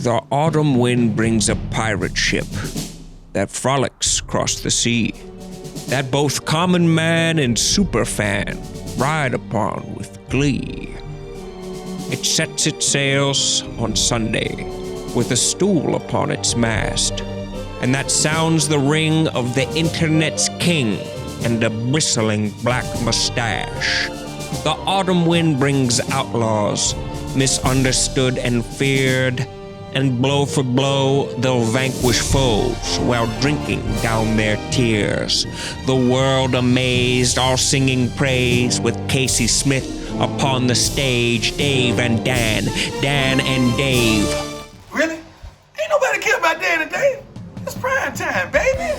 The autumn wind brings a pirate ship that frolics across the sea, that both common man and superfan ride upon with glee. It sets its sails on Sunday with a stool upon its mast, and that sounds the ring of the internet's king and a bristling black mustache. The autumn wind brings outlaws, misunderstood and feared, and blow for blow they'll vanquish foes while drinking down their tears. The world amazed, all singing praise with Casey Smith upon the stage. Dave and Dan, Dan and Dave. Really? Ain't nobody care about Dan and Dave. It's prime time, baby.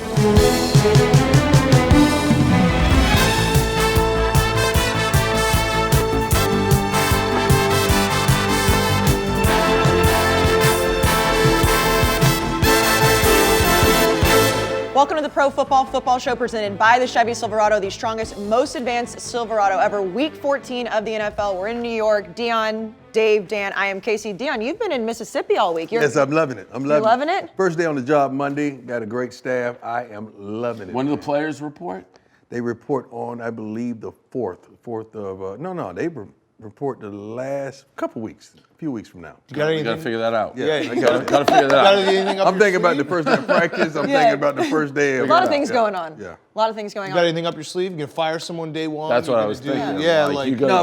Welcome to the Pro Football Show presented by the Chevy Silverado, the strongest, most advanced Silverado ever. Week 14 of the NFL. We're in New York. Deion, Dave, Dan, I am Casey. Deion, you've been in Mississippi all week. Yes, I'm loving it. You're loving it? First day on the job Monday. Got a great staff. I am loving it. When do the players report? They report on, I believe, the 4th of, they report the last couple weeks, a few weeks from now. You got to figure that out. Yeah, you got to figure that out. I'm thinking about the first day of practice. I'm thinking about the first day of. A lot of things going on. Yeah. A lot of things going on. You got anything up your sleeve? You gonna fire someone day one? That's what I was thinking. Yeah,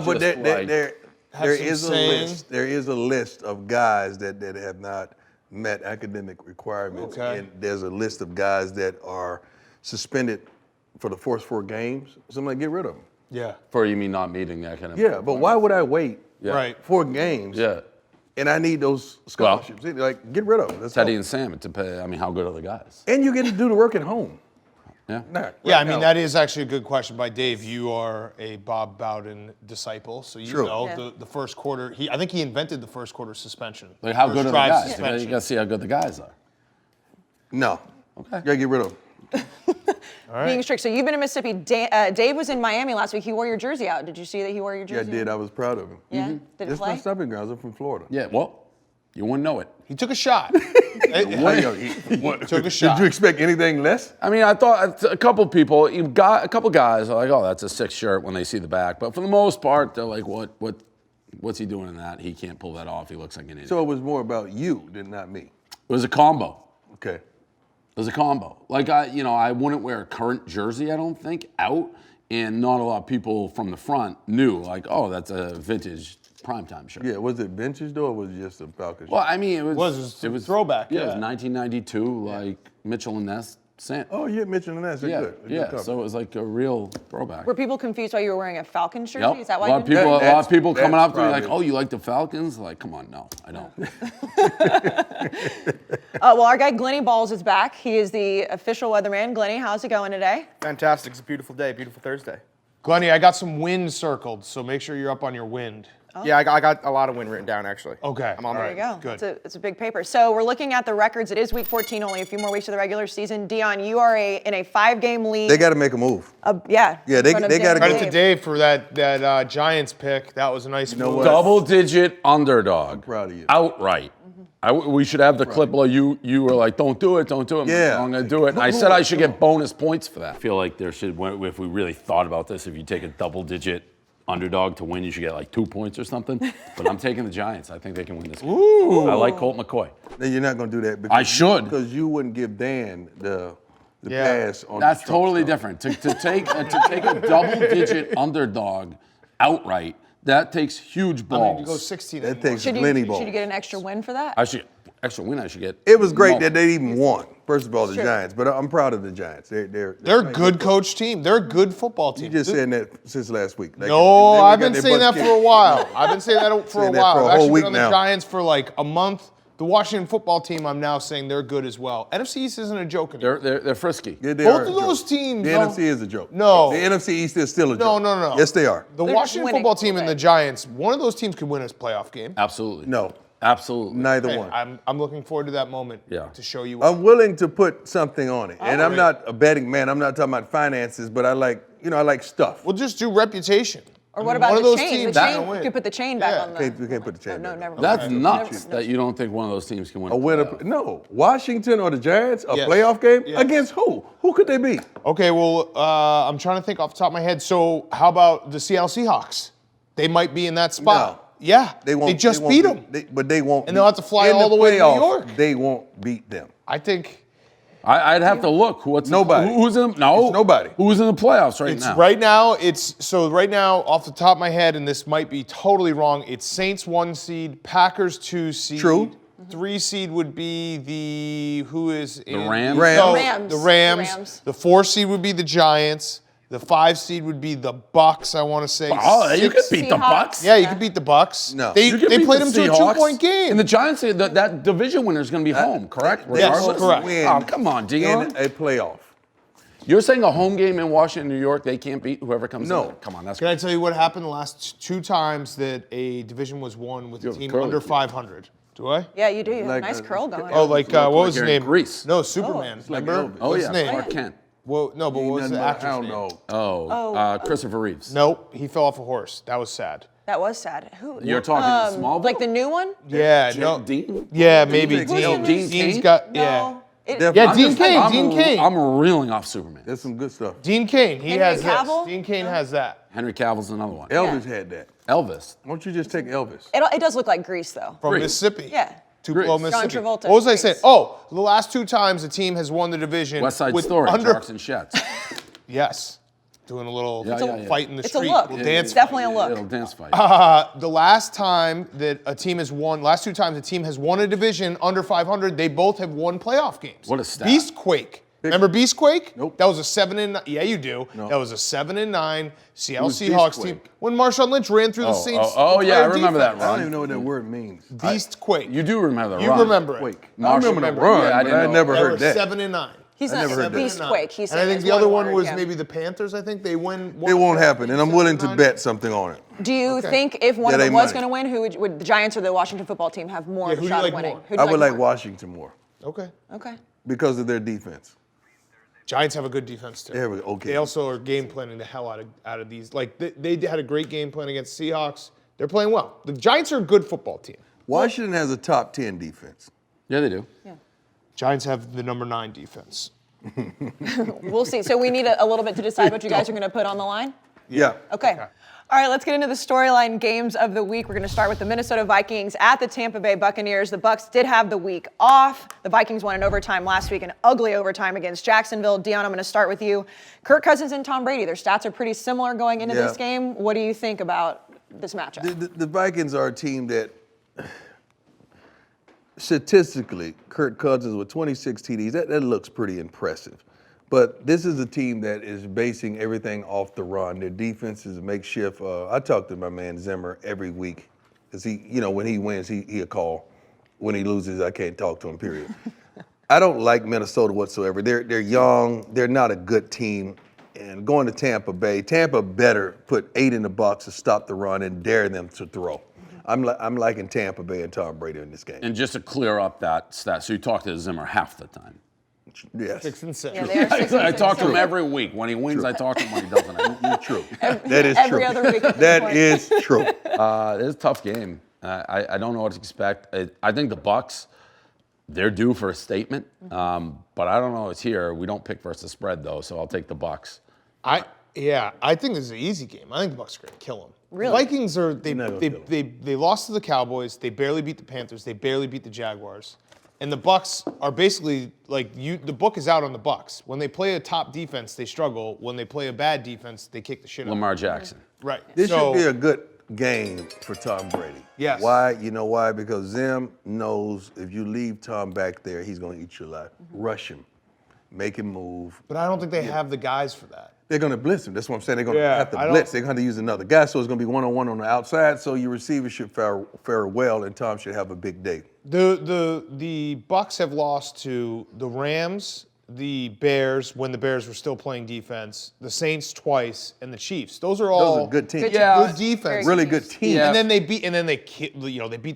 but there is a list. There is a list of guys that have not met academic requirements, and there's a list of guys that are suspended for the first 4 games. So I'm like, get rid of them. Yeah. For you mean not meeting that kind of. Yeah, but why would I wait? Yeah. Right. 4 games. Yeah. And I need those scholarships. Like, get rid of them. That's Teddy all. and Sam, it depends. I mean, how good are the guys? And you get to do the work at home. Yeah. I mean, that is actually a good question by Dave. You are a Bob Bowden disciple, so you know the first quarter. I think he invented the first quarter suspension. Like, how good are the guys? Suspension. You got to see how good the guys are. No. Okay. You gotta get rid of them. All right. Being strict. So you've been in Mississippi. Dave was in Miami last week. He wore your jersey out. Did you see that he wore your jersey? Yeah, I did. I was proud of him. Yeah? Did it It's play? my stomping grounds. I'm from Florida. Yeah, well, you wouldn't know it. He took a shot. Took a shot. Did you expect anything less? I mean, I thought a couple people, a couple guys are like, oh, that's a 6 shirt when they see the back. But for the most part, they're like, what's he doing in that? He can't pull that off. He looks like an idiot. So it was more about you than not me. It was a combo. Okay. It was a combo. Like, I wouldn't wear a current jersey, I don't think, out. And not a lot of people from the front knew, like, oh, that's a vintage primetime shirt. Yeah, was it vintage though, or was it just a Falcon shirt? Well, I mean, it was throwback. Yeah, it was 1992, like Mitchell and Ness. Oh, yeah, Mitchell and Ness. They're good. They're good So it was like a real throwback. Were people confused why you were wearing a Falcons jersey? Yep. Is that why a lot of people coming up to me like, oh, you like the Falcons? Like, come on, no, I don't. Well, our guy Glenny Balls is back. He is the official weatherman. Glenny, how's it going today? Fantastic. It's a beautiful day, beautiful Thursday. Glenny, I got some wind circled, so make sure you're up on your wind. Oh. Yeah, I got a lot of wind written down, actually. Okay. I'm on There you go. Good. It's a big paper. So we're looking at the records. It is week 14, only a few more weeks of the regular season. Deion, you are in a 5-game lead. They got to make a move. Yeah, they got to Credit to Dave for that Giants pick. That was a nice move. what? Double-digit underdog. I'm proud of you. Outright. We should have the clip where you were like, don't do it. I'm Yeah. I'm going to do it. And I said I should get bonus points for that. I feel like there should, if we really thought about this, if you take a double-digit underdog to win, you should get like 2 points or something. But I'm taking the Giants. I think they can win this game. Ooh. I like Colt McCoy. No, you're not going to do that. I should. Because you wouldn't give Dan the pass on That's the Trump totally stuff. different. To take a double-digit underdog outright, that takes huge balls. I mean, you go 16 That anymore. takes Should Glenny you balls. get an extra win for that? I should get. It was great that they even won. First of all, the Sure. Giants, but I'm proud of the Giants. They're They're a good coach team. They're a good football You team. just saying that since last week. Like, No, they I've got been their saying that butts for a kicked. while. I've been saying that for a Saying that while. for a I've whole actually week been on the now. Giants for like a month. The Washington football team, I'm now saying they're good as well. NFC East isn't a joke anymore. They're frisky. Yeah, they Both are a of those joke. teams The don't- NFC is a joke. No. The NFC East is still a joke. No. Yes, they are. The They're Washington winning. football team and the Giants, one of those teams could win a playoff game. Absolutely. No, Absolutely. neither Hey, one. I'm looking forward to that moment to show you. I'm willing to put something on it. And I'm right. not a betting man. I'm not talking about finances, but I like stuff. We'll just do reputation. Or what about the chain? The chain, win. you could put the chain back on the. We can't put the chain back. No, never mind. That's nuts that you don't think one of those teams can win. A winner? No. Washington or the Giants? A Yes. playoff game? Yes. Against who? Who could they beat? Okay, well, I'm trying to think off the top of my head. So how about the Seattle Seahawks? They might be in that spot. No. Yeah, They won't. They just beat them. But they won't. And they'll have to fly in all the way to New playoffs, York. They won't beat them. I think I'd have to look. Nobody. Who's in? No. It's nobody. Who's in the playoffs right it's now? right now. Right now, off the top of my head, and this might be totally wrong. It's Saints 1 seed, Packers 2 seed. True. 3 seed would be the Rams? No, Rams. The Rams. The Rams. The 4 seed would be the Giants. The 5 seed would be the Bucks. I want to say. Oh, you could beat the Seahawks. Bucks. Yeah, you could beat the Bucks. No. They You could beat played the them to a Seahawks. 2-point game. And the Giants, that division winner is going to be home, correct? Yes, Regardless? correct. Win Oh, come on, in Deion. a playoff. You're saying a home game in Washington, New York, they can't beat whoever comes No. in? Come on, that's Can I tell you what happened the last 2 times that a division was won with a have team curly under feet. 500? Do I? Yeah, you do. You have a Like, nice curl going. Oh, like what was his you're in name? Greece. No, Superman. like Remember? Elvis. Oh, What's yeah, his name? Clark Kent. Well, no, but what was the I actor's don't name? know. Christopher Reeves. Nope, he fell off a horse. That was sad. That was sad. Who? You're talking Smallville? Like the new one? Yeah, no. Dean? Yeah, maybe Who's Dean. Dean Dean's Kane? got No. yeah. It- Yeah, I'm Dean just- Kane. Dean Kane. I'm reeling off Superman. That's some good stuff. Dean Kane. He Henry has Cavill? this. Dean Kane has that. Henry Cavill's another one. Elvis had that. Elvis. Why don't you just take Elvis? it does look like Grease, though. From Greece. Mississippi. Yeah. Tupelo, Greece. Mississippi. John Travolta, What was I saying? Greece. Oh, the last 2 times a team has won the division West Side with Story, under. Sharks and Shets. Yes. Doing a little Yeah. fight in the It's street. a look. Little dance It's definitely a look. Little dance fight. The last time that a team has won, last 2 times a team has won a division under 500, they both have won playoff games. What a stat. Beastquake. Remember Beastquake? Nope. That was a 7-9. Yeah, you do. No. That was a 7-9 Seattle Who's Seahawks Beastquake? team when Marshawn Lynch ran through the Saints. yeah, I entire remember that, defense. I Ron. don't even know what that word means. Beastquake. You do remember the You run. remember it. Quake. I Marshall remember the remember. run, Yeah, I but didn't I know. never They heard were that. 7-9. He's not never heard that. Beastquake. He's And I saying think it's the other one word, was yeah. maybe the Panthers. I think they win. It won't happen, and I'm willing to bet something on it. Do you Okay. think if one That of them ain't was money. going to win, who would the Giants or the Washington football team have more Yeah, of who a do you shot like of winning? more? Who do I you would like more? Washington more Okay. Okay. because of their defense. Giants have a good defense too. There we go. Okay. They also are game planning the hell out of these. Like they had a great game plan against Seahawks. They're playing well. The Giants are a good football team. Washington has a top 10 defense. Yeah, they do. Yeah. Giants have the number 9 defense. We'll see. So we need a little bit to decide what you guys are going to put on the line? Yeah. Okay. All right, let's get into the storyline games of the week. We're going to start with the Minnesota Vikings at the Tampa Bay Buccaneers. The Bucs did have the week off. The Vikings won in overtime last week, an ugly overtime against Jacksonville. Deion, I'm going to start with you. Kirk Cousins and Tom Brady, their stats are pretty similar going into this game. What do you think about this matchup? The Vikings are a team that, statistically, Kirk Cousins with 26 TDs, that looks pretty impressive. But this is a team that is basing everything off the run. Their defense is makeshift. I talk to my man Zimmer every week because when he wins, he a call. When he loses, I can't talk to him, period. I don't like Minnesota whatsoever. They're young. They're not a good team. And going to Tampa Bay, Tampa better put 8 in the box to stop the run and dare them to throw. I'm liking Tampa Bay and Tom Brady in this game. And just to clear up that stat, so you talk to Zimmer half the time. Yes. 6 and 6. Yeah, they are 6 and I 6. talk to him every week. When he wins, I talk to him. When he doesn't, I True. That is Every true. other week at this That point. is true. It's a tough game. I don't know what to expect. I think the Bucs, they're due for a statement, but I don't know it's here. We don't pick versus the spread though, so I'll take the Bucs. I think this is an easy game. I think the Bucs are going to kill them. Really? Vikings are Never kill 'em. they lost to the Cowboys. They barely beat the Panthers. They barely beat the Jaguars. And the Bucs are basically the book is out on the Bucs. When they play a top defense, they struggle. When they play a bad defense, they kick the shit out. Lamar Jackson. Right. This so, should be a good game for Tom Brady. Yes. Why? You know why? Because Zim knows if you leave Tom back there, he's going to eat you alive. Rush him. Make him move. But I don't think they have the guys for that. They're going to blitz him. That's what I'm saying. They're going to Yeah, have to I blitz. don't- They're going to use another guy, so it's going to be one-on-one on the outside, so your receiver should fare well, and Tom should have a big day. The Bucs have lost to the Rams, the Bears when the Bears were still playing defense, the Saints twice, and the Chiefs. Those are all Those are good teams. good defense. Really good teams. Yeah. And then they beat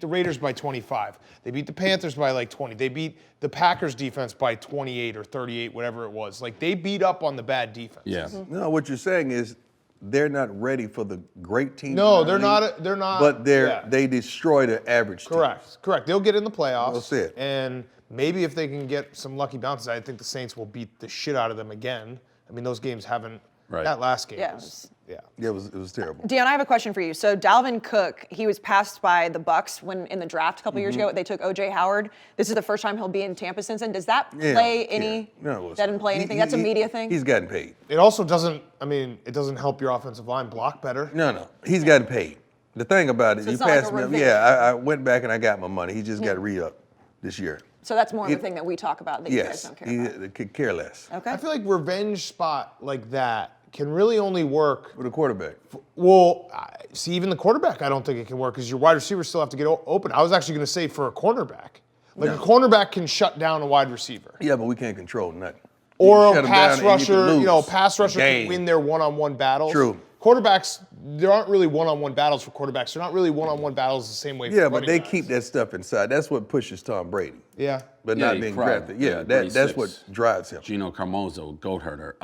the Raiders by 25. They beat the Panthers by like 20. They beat the Packers defense by 28 or 38, whatever it was. Like they beat up on the bad defense. Yeah. No, what you're saying is they're not ready for the great teams. No, they're not. They're not. But they destroy the average team. Correct. They'll get in the playoffs. That's it. And maybe if they can get some lucky bounces, I think the Saints will beat the shit out of them again. I mean, those games haven't. Right. That last game. Yeah, it was terrible. Deion, I have a question for you. So Dalvin Cook, he was passed by the Bucks when in the draft a couple years ago. They took O.J. Howard. This is the first time he'll be in Tampa since then. Does that play any? No, that didn't play anything. That's a media thing. He's gotten paid. It also doesn't. I mean, it doesn't help your offensive line block better. No, he's gotten paid. The thing about it, So you it's not like passed a me. revenge. I went back and I got my money. He just got re-up this year. So that's more of a thing that we talk about that you guys Yes, don't care he about. could care less. Okay. I feel like revenge spot like that can really only work. With a quarterback. Well, see, even the quarterback, I don't think it can work because your wide receivers still have to get open. I was actually going to say for a cornerback. Like a cornerback can shut down a wide receiver. Yeah, but we can't control nothing. Or You a shut 'em pass down and you can rusher, lose pass rusher the can game. win their one-on-one battles. True. Quarterbacks, there aren't really one-on-one battles for quarterbacks. They're not really one-on-one battles the same way for Yeah, but running they backs. keep that stuff inside. That's what pushes Tom Brady. Yeah. But Yeah, not he being cried. drafted. Yeah, Yeah, Brady that's six. what drives him. Gino Carmozo, goat herder.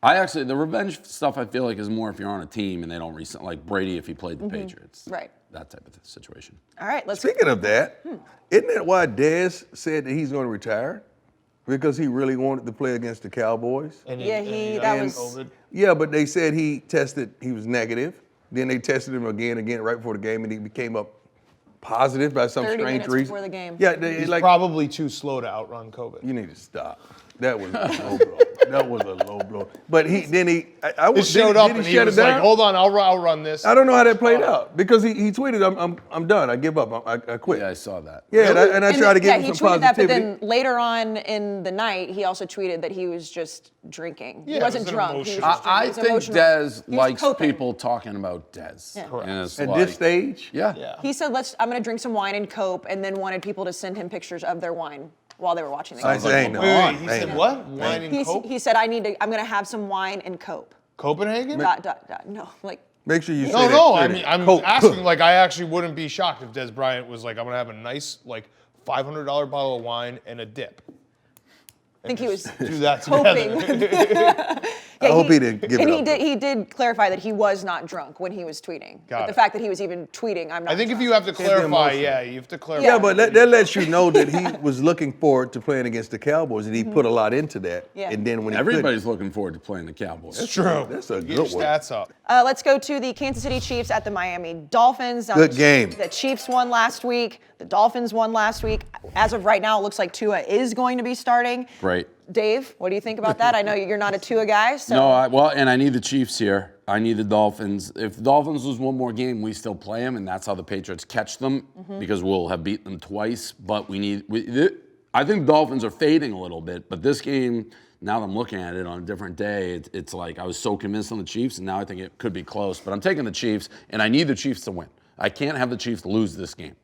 The revenge stuff I feel like is more if you're on a team and they don't resign, like Brady if he played the Patriots. Right. That type of situation. All right, let's. Speaking of that, isn't that why Dez said that he's going to retire? Because he really wanted to play against the Cowboys? And Yeah, that was. Yeah, but they said he was negative. Then they tested him again right before the game, and he came up positive by some 30 strange minutes reason. before the game. Yeah, He's probably too slow to outrun COVID. You need to stop. That was a low blow. That was a low blow. But he He showed up and he was like, "Hold on, I'll run this." I don't know how that played out because he tweeted, "I'm done. I give up. I quit." Yeah, I saw that. Yeah, and I tried to give him he some tweeted that, but positivity. then later on in the night, he also tweeted that he was just drinking. Yeah, He it wasn't was an drunk. He was emotional- just drinking. I He was think emotional. Dez He was likes coping. people talking about Dez. Yeah. Correct. And it's At like, this stage, Yeah. He said, I'm going to drink some wine and cope, and then wanted people to send him pictures of their wine while they were watching the I game. say ain't no. Wait, he ain't said no. what? Wine and coke? He said, I'm going to have some wine and cope. Copenhagen? No, like, Make sure you say No, that. no. Say I that. mean, I'm Coke. asking. Like, I actually wouldn't be shocked if Des Bryant was like, "I'm gonna have a nice, like, $500 bottle of wine and a dip." I think he was Do that coping. together. Yeah, I hope he didn't give it and up, he did clarify that he was not drunk when he was tweeting. Got But the it. fact that he was even tweeting, I'm not I think if drunk. you have to be clarify, emotional. you have to clarify. Yeah, but that lets you know that he was looking forward to playing against the Cowboys, and he put a lot into that. Yeah. And then when he Everybody's looking forward to playing the Cowboys. It's true. That's a Get your good one. stats up. Let's go to the Kansas City Chiefs at the Miami Dolphins. Good game. The Chiefs won last week. The Dolphins won last week. As of right now, it looks like Tua is going to be starting. Right. Dave, what do you think about that? I know you're not a Tua guy, so. No, and I need the Chiefs here. I need the Dolphins. If the Dolphins lose one more game, we still play them, and that's how the Patriots catch them because we'll have beaten them twice. But I think the Dolphins are fading a little bit. But this game, now that I'm looking at it on a different day, it's like I was so convinced on the Chiefs, and now I think it could be close. But I'm taking the Chiefs, and I need the Chiefs to win. I can't have the Chiefs lose this game.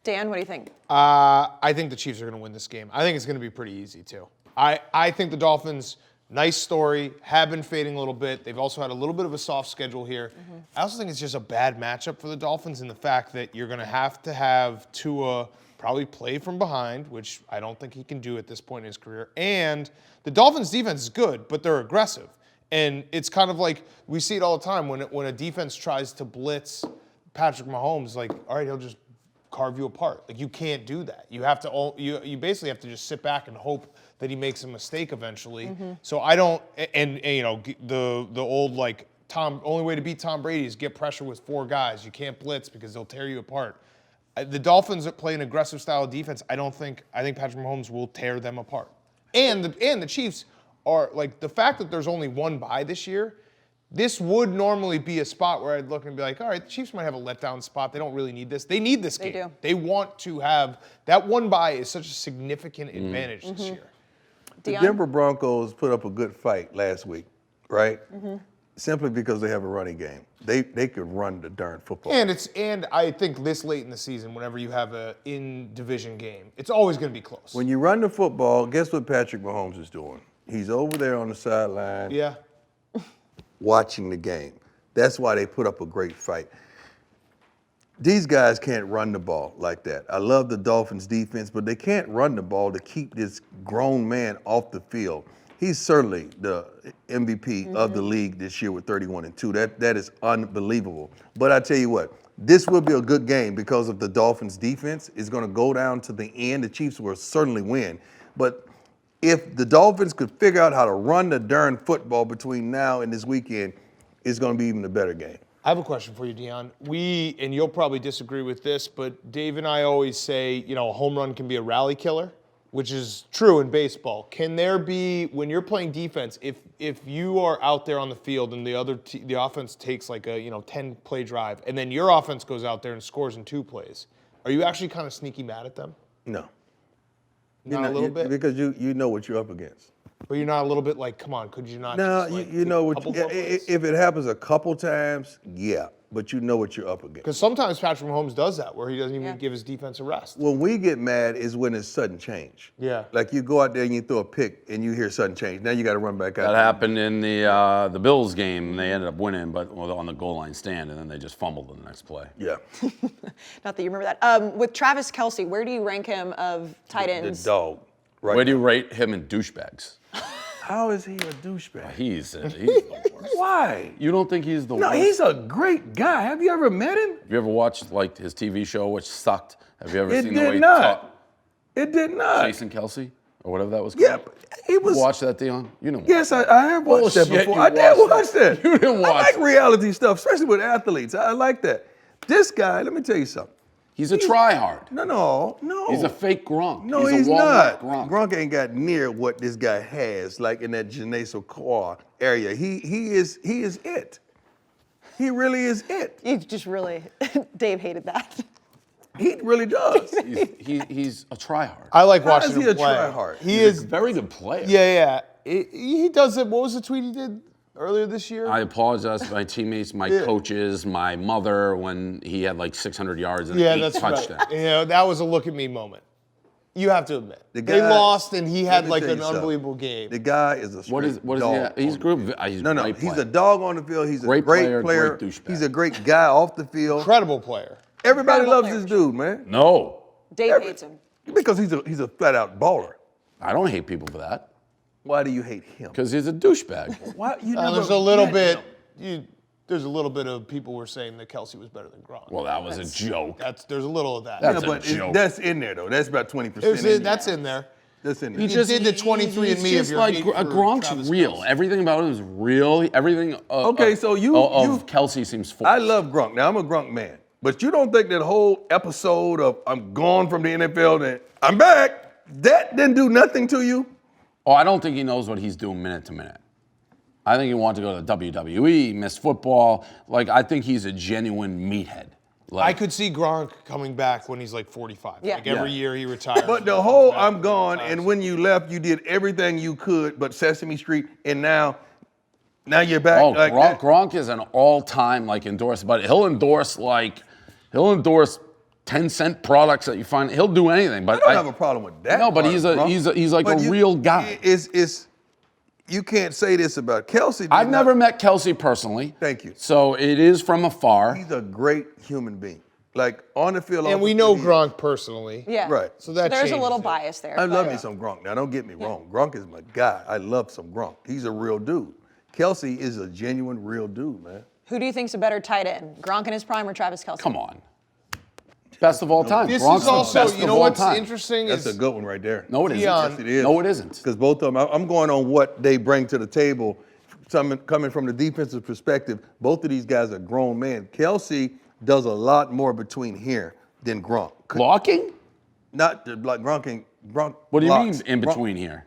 Dan, what do you think? I think the Chiefs are going to win this game. I think it's going to be pretty easy, too. I think the Dolphins, nice story, have been fading a little bit. They've also had a little bit of a soft schedule here. I also think it's just a bad matchup for the Dolphins in the fact that you're going to have Tua probably play from behind, which I don't think he can do at this point in his career. And the Dolphins' defense is good, but they're aggressive. And it's kind of like we see it all the time when a defense tries to blitz Patrick Mahomes, like, all right, he'll just carve you apart. Like, you can't do that. You have to you basically have to just sit back and hope that he makes a mistake eventually. So I don't and you know the old like only way to beat Tom Brady is get pressure with four guys. You can't blitz because they'll tear you apart. The Dolphins play an aggressive style of defense. I think Patrick Mahomes will tear them apart. And the Chiefs are like the fact that there's only one bye this year. This would normally be a spot where I'd look and be like, all right, the Chiefs might have a letdown spot. They don't really need this. They need this game. They do. They want to have that one bye is such a significant advantage this year. The Deion? Denver Broncos put up a good fight last week, right? Simply because they have a running game. They could run the darn football. And I think this late in the season, whenever you have a in-division game, it's always going to be close. When you run the football, guess what Patrick Mahomes is doing? He's over there on the sideline Yeah. watching the game. That's why they put up a great fight. These guys can't run the ball like that. I love the Dolphins defense, but they can't run the ball to keep this grown man off the field. He's certainly the MVP of the league this year with 31-2. That is unbelievable. But I tell you what, this will be a good game because of the Dolphins' defense. It's going to go down to the end. The Chiefs will certainly win. But if the Dolphins could figure out how to run the darn football between now and this weekend, it's going to be even a better game. I have a question for you, Deion. And you'll probably disagree with this, but Dave and I always say, a home run can be a rally killer, which is true in baseball. Can there be, when you're playing defense, if you are out there on the field and the offense takes like a 10-play drive, and then your offense goes out there and scores in 2 plays, are you actually kind of sneaky mad at them? No. Not a little bit? Because you know what you're up against. But you're not a little bit like, come on, could you not? No, just, you know what. couple more plays? If it happens a couple times, yeah, but you know what you're up against. Because sometimes Patrick Mahomes does that, where he doesn't even give his defense a rest. When we get mad is when it's sudden change. Yeah. Like you go out there and you throw a pick and you hear sudden change. Now you got to run back out. That happened in the Bills game. They ended up winning, but on the goal line stand, and then they just fumbled in the next play. Yeah. Not that you remember that. With Travis Kelce, where do you rank him of tight ends? The dog. Right. Where do you rate him in douchebags? How is he a douchebag? He's the worst. Why? You don't think he's the worst? No, he's a great guy. Have you ever met him? Have you ever watched like his TV show, which sucked? Have you ever It seen the way did he not. talked? It did not. Jason Kelce or whatever that was called? Yeah, he was. You watched that, Deion? You didn't watch Yes, that. I have watched that Bullshit, before. you I did watched watch that. You didn't I watch like reality stuff, especially with athletes. I like that. This guy, let me tell you something. He's a tryhard. No. He's a fake Gronk. No, he's a not. Walmart Gronk. Gronk ain't got near what this guy has, like in that Geneseo Core area. He is it. He really is it. You just really, Dave hated that. He really does. He's a tryhard. I like How watching is he him a play. tryhard? He's a very good player. Yeah. He does it. What was the tweet he did earlier this year? I apologize to my teammates, my coaches, my mother when he had like 600 yards and 8 that's touchdowns. right. That was a look at me moment. You have to admit. The They guy- lost and he had Let me like tell an you something. unbelievable game. The guy is a What is straight he? dog. He's on group. the field. He's No, great he's player. a dog on the field. He's a Great great player, player. great douchebag. He's a great guy off the field. Incredible player. Everybody Incredible loves player. this dude, man. No, Dave hates him. Because he's a flat out baller. I don't hate people for that Why do you hate him? because he's a douchebag. Why you There's never a little met bit. him? There's a little bit of people were saying that Kelce was better than Gronk. Well, that was a joke. There's a little of that. That's Yeah, a but joke. that's in there though. That's about 20%. That's in there. That's in there. He did the 23andMe He's of just your like hate for Gronk's Travis real. Kelce. Everything about him is real. Everything. Okay, so you- Kelce seems forced. I love Gronk. Now I'm a Gronk man, but you don't think that whole episode of I'm gone from the NFL and I'm back, that didn't do nothing to you? Oh, I don't think he knows what he's doing minute to minute. I think he wanted to go to the WWE, missed football. Like, I think he's a genuine meathead. Like, I could see Gronk coming back when he's like 45. Yeah. Like every Yeah. year he retires. But the whole I'm gone, and when you left, you did everything you could but Sesame Street, and now you're back. Oh, like Gronk is an all-time like endorser, but he'll endorse 10-cent products that you find. He'll do anything. But I don't have a problem with that. No, but part he's of Gronk. he's like But a real guy. You can't say this about Kelce. I've never met Kelce personally. Thank you. So it is from afar. He's a great human being. Like on the field. and off we the know field, Gronk personally. Yeah. Right. So that There's a changes little it. bias there. I love but- me some Gronk. Now, don't get me wrong. Gronk is my guy. I love some Gronk. He's a real dude. Kelce is a genuine real dude, man. Who do you think's a better tight end, Gronk in his prime or Travis Kelce? Come on. Best of all time. This Gronk's is the also, best you of know all what's time. interesting That's is a good one right there. No, it isn't. Deion. Yes, it is. No, it isn't. Because both of them, I'm going on what they bring to the table. Coming from the defensive perspective, both of these guys are grown men. Kelce does a lot more between here than Gronk. Blocking? Not like Gronk. What do you blocks. mean in Gronk between here?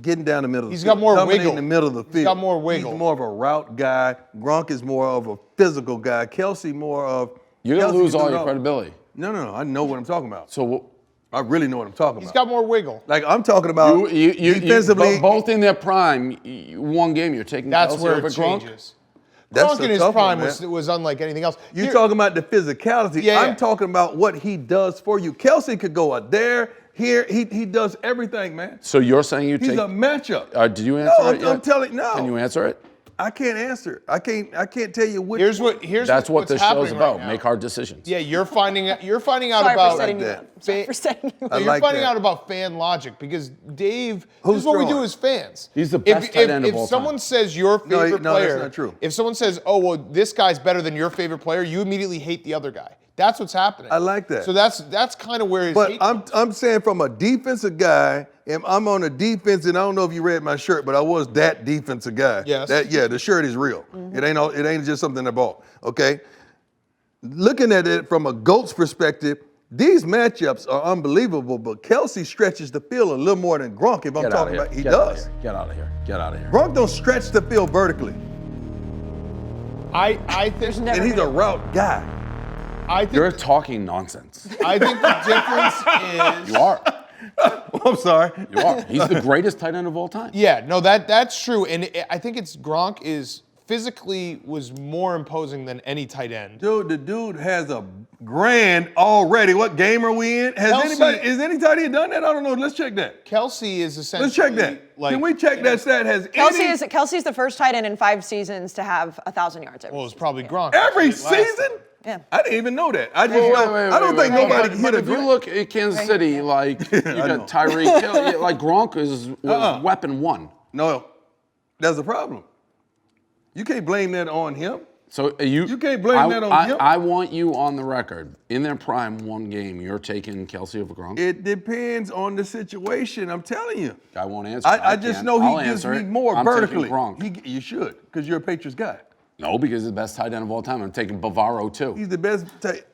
Getting down the middle of the He's field. got more Coming wiggle. in the middle of the field. He's got more wiggle. He's more of a route guy. Gronk is more of a physical guy. Kelce more of. You're going to Kelce lose all do it your credibility. No. I know what I'm talking about. So I really know what I'm talking he's about. got more wiggle. Like I'm talking about defensively. both in their prime, one game you're taking That's Kelce where over it Gronk? changes. That's Gronk a in his tough one, prime man. was unlike anything else. You're Here- talking about the physicality. Yeah, I'm yeah. talking about what he does for you. Kelce could go out there, here. He does everything, man. So you're saying you He's take... a matchup. Did you answer No, it yet? I'm telling no. Can you answer it? I can't answer. I can't tell you which. That's what what's this show's happening about. right now. Make hard decisions. Yeah, you're finding out Sorry about for setting you up. Sorry for setting you up. You're finding out about fan logic because Dave. This is what we do as fans. He's the best tight end of all If someone time. says your favorite no, player, that's not true. If someone says, "Oh, well, this guy's better than your favorite player," you immediately hate the other guy. That's what's happening. I like that. So that's kind of where his But hate I'm saying from a defensive guy, and I'm on a defense, and I don't know if you read my shirt, but I was that defensive guy. Yes. The shirt is real. It ain't just something I bought. Okay. Looking at it from a GOAT's perspective, these matchups are unbelievable, but Kelsey stretches the field a little more than Gronk. If I'm talking about, he does. Get out of here. Get out of here. Gronk don't stretch the field vertically, I think and he's a route guy. You're talking nonsense. I think the difference is You are. I'm sorry. You are. He's the greatest tight end of all time. Yeah, no, that's true, and I think it's Gronk is physically was more imposing than any tight end. Dude, the dude has a grand already. What game are we in? Has any tight end done that? I don't know. Let's check that. Kelsey is essentially. Let's check that. Can we check that stat? Kelsey's the first tight end in 5 seasons to have 1,000 yards every Well, it's season. probably Gronk. every season? Yeah. I didn't even know that. I don't think nobody hit But a if you grand. look at Kansas City, like you got Tyreek Hill, like Gronk was weapon one. No, that's a problem. You can't blame that on him. So you can't blame that on him. I want you on the record. In their prime, one game, you're taking Kelsey over Gronk. It depends on the situation. I'm telling you. I won't answer. I just can. know I'll he gives answer me it. more I'm vertically. taking Gronk. You should, because you're a Patriots guy. No, because he's the best tight end of all time. I'm taking Bavaro too. He's the best.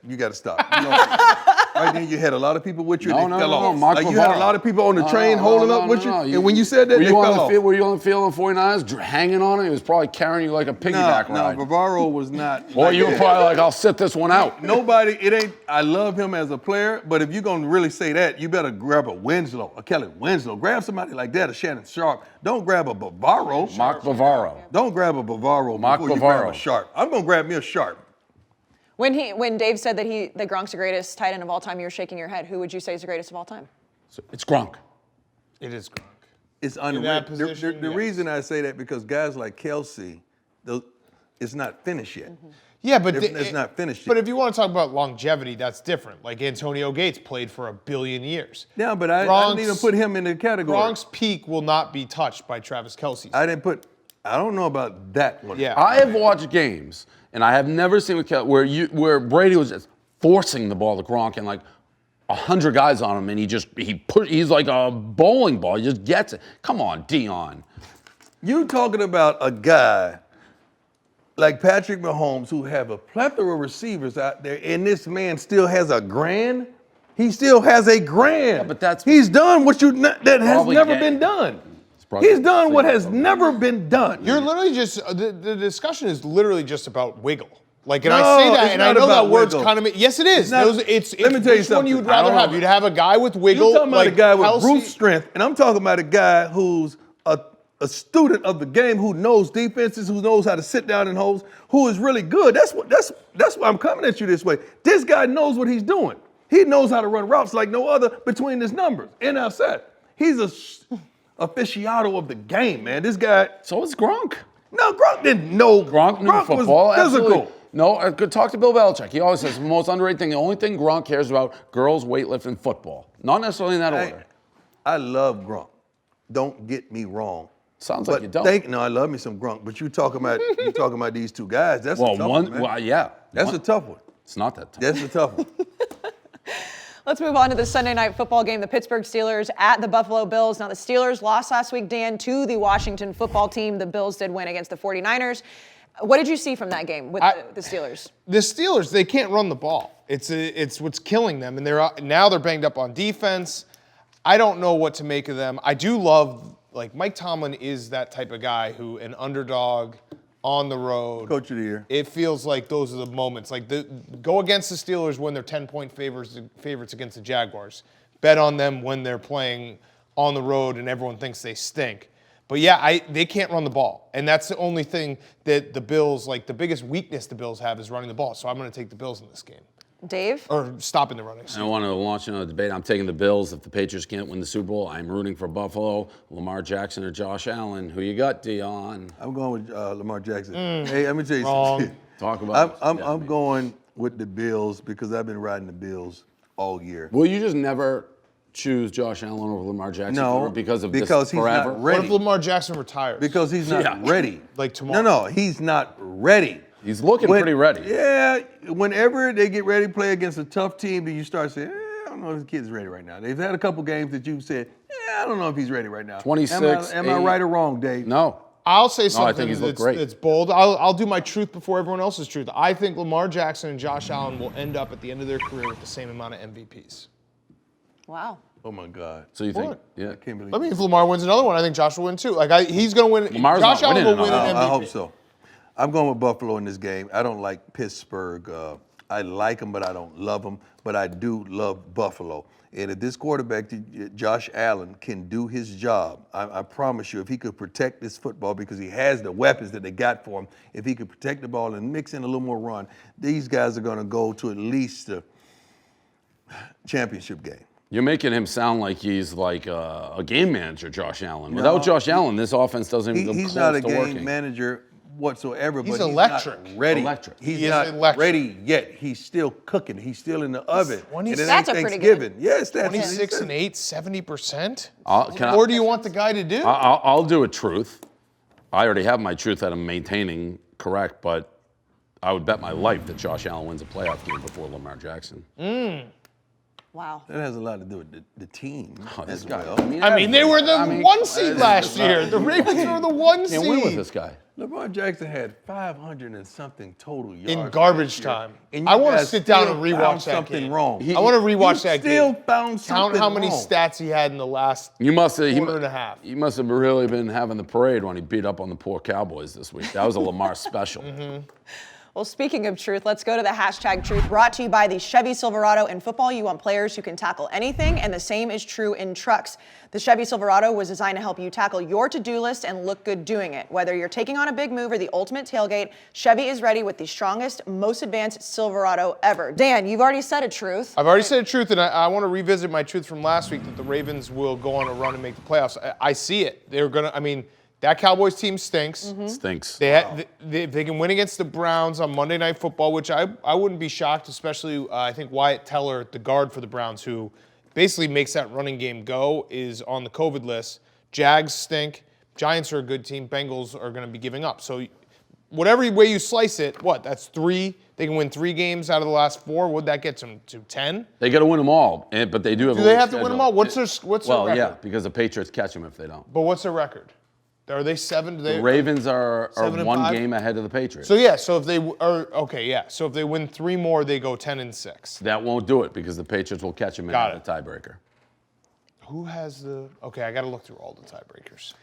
You got to stop. Right then, you had a lot of people with you. No, They no, fell no, off. Mark Like you had a Bavaro. lot of people on the train No, holding no, up with you. no. And when you said that, they fell off. Were you on the field on 49ers, hanging on it? He was probably carrying you like a piggyback ride. No, Bavaro was not. Or you were probably like, I'll sit this one out. Nobody, it ain't, I love him as a player, but if you're going to really say that, you better grab a Winslow, a Kelly Winslow. Grab somebody like that, a Shannon Sharp. Don't grab a Bavaro. Mark Bavaro. Don't grab a Bavaro Mark before you grab Bavaro. a Sharp. I'm going to grab me a Sharp. When Dave said that Gronk's the greatest tight end of all time, you were shaking your head. Who would you say is the greatest of all time? It's Gronk. It is Gronk. It's In unreal. that position, The yes. reason I say that because guys like Kelsey, it's not finished yet. Yeah, but It's not finished But yet. if you want to talk about longevity, that's different. Like Antonio Gates played for 1 billion years. Yeah, but I didn't even put him in the category. Gronk's peak will not be touched by Travis Kelce's. I don't know about that one. Yeah. I have watched games, and I have never seen with where Brady was just forcing the ball to Gronk and like 100 guys on him, and he's like a bowling ball. He just gets it. Come on, Deion. You talking about a guy like Patrick Mahomes who have a plethora of receivers out there, and this man still has a grand? He still has a grand. Yeah, but he's done what that has Probably never gay. been done. probably He's done what sleep has on it. never been done. You're literally just the discussion is literally just about wiggle. Like, and No, I say that, it's and I not know that about word's wiggle. kind of yes, it is. not- It's let me tell you which one something. you'd rather I don't have. know. You'd have a guy with wiggle. You're talking about like a guy with Kelsey. brute strength, and I'm talking about a guy who's a student of the game, who knows defenses, who knows how to sit down and hold, who is really good. That's why I'm coming at you this way. This guy knows what he's doing. He knows how to run routes like no other between his numbers and outside. He's a aficionado of the game, man. This guy. So is Gronk. No, Gronk didn't know. Gronk knew football. was physical. Absolutely. No, I could talk to Bill Belichick. He always says the most underrated thing, the only thing Gronk cares about, girls, weightlifting, football. Not necessarily in that order. I love Gronk. Don't get me wrong. Sounds like you don't. No, I love me some Gronk. But you talking about these two guys. That's a tough one, man. Well, yeah. That's a tough one. It's not that tough. That's a tough one. Let's move on to the Sunday night football game. The Pittsburgh Steelers at the Buffalo Bills. Now, the Steelers lost last week, Dan, to the Washington football team. The Bills did win against the 49ers. What did you see from that game with the Steelers? The Steelers, they can't run the ball. It's what's killing them, and they're banged up on defense. I don't know what to make of them. I do love, like, Mike Tomlin is that type of guy who an underdog on the road. Coach of the year. It feels like those are the moments. Like, go against the Steelers when they're 10-point favorites against the Jaguars. Bet on them when they're playing on the road and everyone thinks they stink. But yeah, they can't run the ball. And that's the only thing that the Bills, like the biggest weakness the Bills have is running the ball. So I'm going to take the Bills in this game. Dave? Or stopping the running. I want to launch another debate. I'm taking the Bills. If the Patriots can't win the Super Bowl, I'm rooting for Buffalo, Lamar Jackson, or Josh Allen. Who you got, Deion? I'm going with Lamar Jackson. Hey, let me tell you something. Talk about it. I'm going with the Bills because I've been riding the Bills all year. Will you just never choose Josh Allen over Lamar Jackson? No, because of because this he's forever? not ready. What if Lamar Jackson retires? Because he's not ready. Like tomorrow? No, he's not ready. He's looking pretty ready. Yeah, whenever they get ready to play against a tough team, then you start saying, I don't know if the kid's ready right now. They've had a couple games that you said, I don't know if he's ready right now. 26. Am I right or wrong, Dave? No. I'll say I something think he's looked great. that's bold. I'll do my truth before everyone else's truth. I think Lamar Jackson and Josh Allen will end up at the end of their career with the same amount of MVPs. Wow. Oh my God. So you think? What? Yeah. I can't believe I mean, if Lamar wins another one, I think Josh will win too. He's going to win. Lamar's Josh not Allen winning will win another an one. MVP. I hope so. I'm going with Buffalo in this game. I don't like Pittsburgh. I like them, but I don't love them. But I do love Buffalo. And if this quarterback, Josh Allen, can do his job, I promise you, if he could protect this football because he has the weapons that they got for him, if he could protect the ball and mix in a little more run, these guys are going to go to at least the championship game. You're making him sound like he's like a game manager, Josh Allen. Without Josh Allen, this offense doesn't even come He's close not a to game working. manager whatsoever, He's but he's electric. not ready. Electric. He's He is not electric. ready yet. He's still cooking. He's still in the oven. 26 And it That's ain't a pretty Thanksgiving. Yes, that's 26 and 8, 70%? Can I- What do you want the guy to do? I'll do a truth. I already have my truth that I'm maintaining correct, but I would bet my life that Josh Allen wins a playoff game before Lamar Jackson. Wow. That has a lot to do with the team this as guy. well. I mean, they were the 1 seed last year. The Ravens were the 1 seed. Can't win with this guy. LeBron Jackson had 500 and something total yards In garbage last year, time. and I you wanna guys sit down still and rewatch found that something game. wrong. I want to rewatch You that still game. found something Count how many wrong. stats he had in the last You must have. quarter and a half. He must have really been having the parade when he beat up on the poor Cowboys this week. That was a Lamar special. Well, speaking of truth, let's go to the hashtag truth brought to you by the Chevy Silverado. In football, you want players who can tackle anything, and the same is true in trucks. The Chevy Silverado was designed to help you tackle your to-do list and look good doing it. Whether you're taking on a big move or the ultimate tailgate, Chevy is ready with the strongest, most advanced Silverado ever. Dan, you've already said a truth. I've already said a truth, and I want to revisit my truth from last week that the Ravens will go on a run and make the playoffs. I see it. They're going to, I mean, that Cowboys team stinks. Stinks. They can win against the Browns on Monday Night Football, which I wouldn't be shocked, especially I think Wyatt Teller, the guard for the Browns, who basically makes that running game go, is on the COVID list. Jags stink. Giants are a good team. Bengals are going to be giving up. So whatever way you slice it, that's 3? They can win 3 games out of the last 4. Would that get them to 10? They got to win them all, but they do have. Do they have to win them all? What's their record? Well, yeah, because the Patriots catch them if they don't. But what's their record? Are they 7? The Ravens are 7 and 1 5? game ahead of the Patriots. So if they are so if they win 3 more, they go 10 and 6. That won't do it because the Patriots will catch them in Got the tiebreaker. Who has the? Okay, I got to look through all the tiebreakers.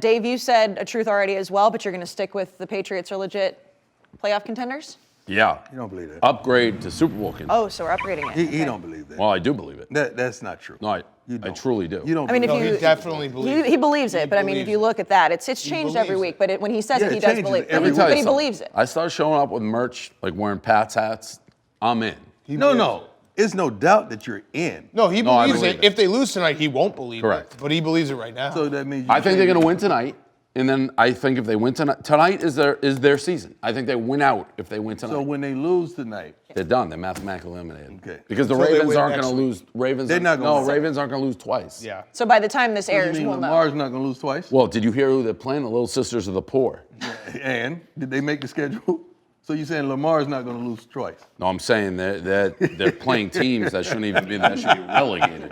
Dave, you said a truth already as well, but you're going to stick with the Patriots are legit playoff contenders? Yeah. You don't believe that. Upgrade to Super Bowl contender. Oh, so we're upgrading it. He don't believe that. Well, I do believe it. That's not true. No, I truly do. You don't. I mean, believe if He definitely believes. He believes it, but I mean, if believes you it. look at that, it's changed every believes week. it. But when he says Yeah, it, he it does changes believe it. every But Tell you he something. believes it. I started showing up with merch, like wearing Pat's hats. I'm in. No. It's no doubt that you're in. No, he No, I believes believe it. it. If they lose tonight, he won't believe Correct. it. But he believes it right now. So that means I think they're going to win tonight, and then I think if they win tonight, tonight is their season. I think they win out if they win tonight. So when they lose tonight, They're done. They're mathematically eliminated. Okay. Because the So they Ravens win aren't next going to week. lose. Ravens. They're not gonna win. Ravens aren't going to lose twice. yeah. So by the time this you airs, mean we'll know. Lamar's not going to lose twice? Well, did you hear who they're playing? The Little Sisters of the Poor. And did they make the schedule? So you're saying Lamar's not going to lose twice? No, I'm saying they're playing teams that shouldn't even be. That should be relegated.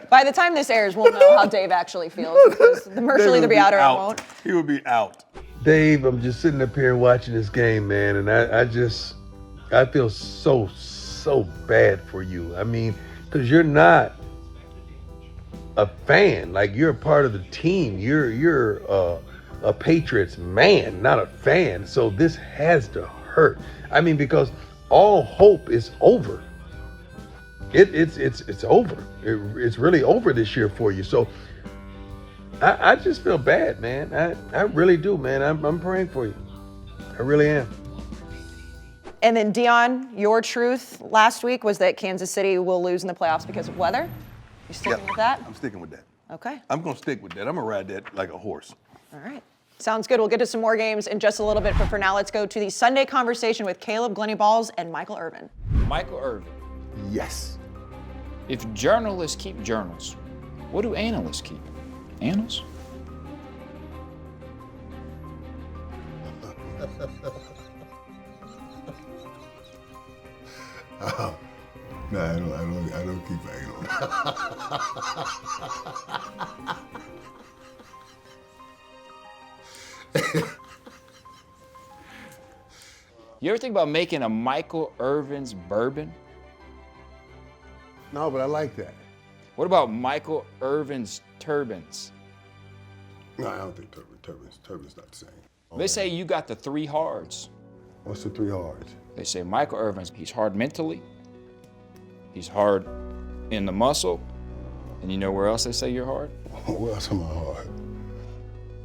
By the time this airs, we'll know how Dave actually feels. Because the merch will either be out or it won't. He will be out. Dave, I'm just sitting up here watching this game, man, and I feel so bad for you. I mean, because you're not a fan. Like, you're a part of the team. You're a Patriots man, not a fan. So this has to hurt. I mean, because all hope is over. It's over. It's really over this year for you. So I just feel bad, man. I really do, man. I'm praying for you. I really am. And then Deion, your truth last week was that Kansas City will lose in the playoffs because of weather. You sticking with that? I'm sticking with that. Okay. I'm going to stick with that. I'm going to ride that like a horse. All right. Sounds good. We'll get to some more games in just a little bit, but for now, let's go to the SUNDAE conversation with Caleb Glenny Balls and Michael Irvin. Michael Irvin, Yes. if journalists keep journals, what do analysts keep? Annals? No, I don't keep anal. You ever think about making a Michael Irvin's bourbon? No, but I like that. What about Michael Irvin's turbans? No, I don't think turban's not the same. They say you got the 3 hards. What's the 3 hards? They say Michael Irvin's, he's hard mentally, he's hard in the muscle, and you know where else they say you're hard? Where else am I hard?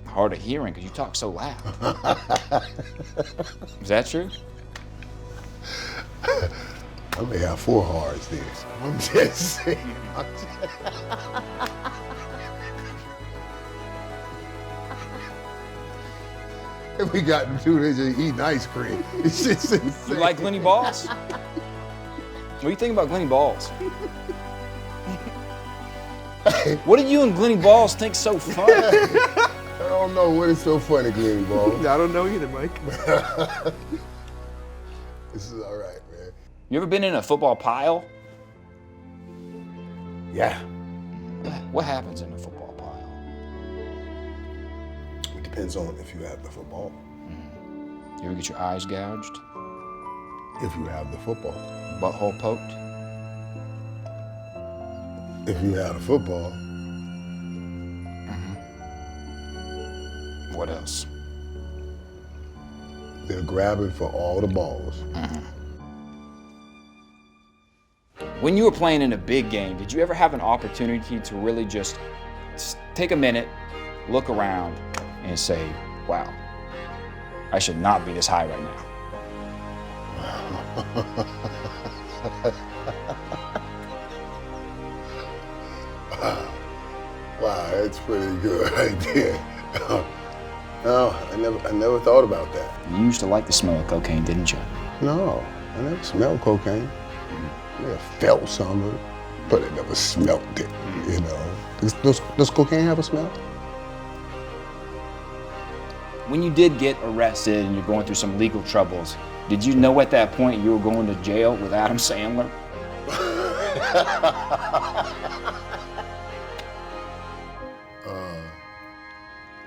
Hard of hearing because you talk so loud. Is that true? I may have 4 hards then. I'm just saying. If we got them 2 days of eating ice cream. It's just insane. You like Glenny Balls? What do you think about Glenny Balls? What do you and Glenny Balls think so funny? I don't know what is so funny, Glenny Balls. I don't know either, Mike. This is all right, man. You ever been in a football pile? Yeah. What happens in a football pile? It depends on if you have the football. You ever get your eyes gouged? If you have the football. Butthole poked? If you have the football. What else? They're grabbing for all the balls. When you were playing in a big game, did you ever have an opportunity to really just take a minute, look around, and say, wow, I should not be this high right now? Wow, that's pretty good right there. No, I never thought about that. You used to like the smell of cocaine, didn't you? No, I never smelled cocaine. I may have felt some of it, but I never smelt it, you know. Does cocaine have a smell? When you did get arrested and you're going through some legal troubles, did you know at that point you were going to jail with Adam Sandler?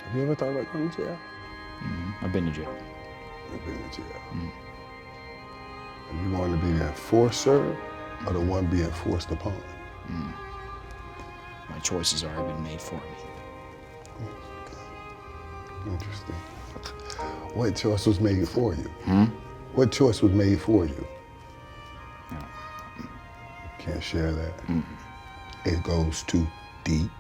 Have you ever thought about going to jail? I've been to jail. You've been to jail. And you want to be the enforcer or the one being forced upon? My choices have already been made for me. Interesting. What choice was made for you? What choice was made for you? Can't share that. It goes too deep.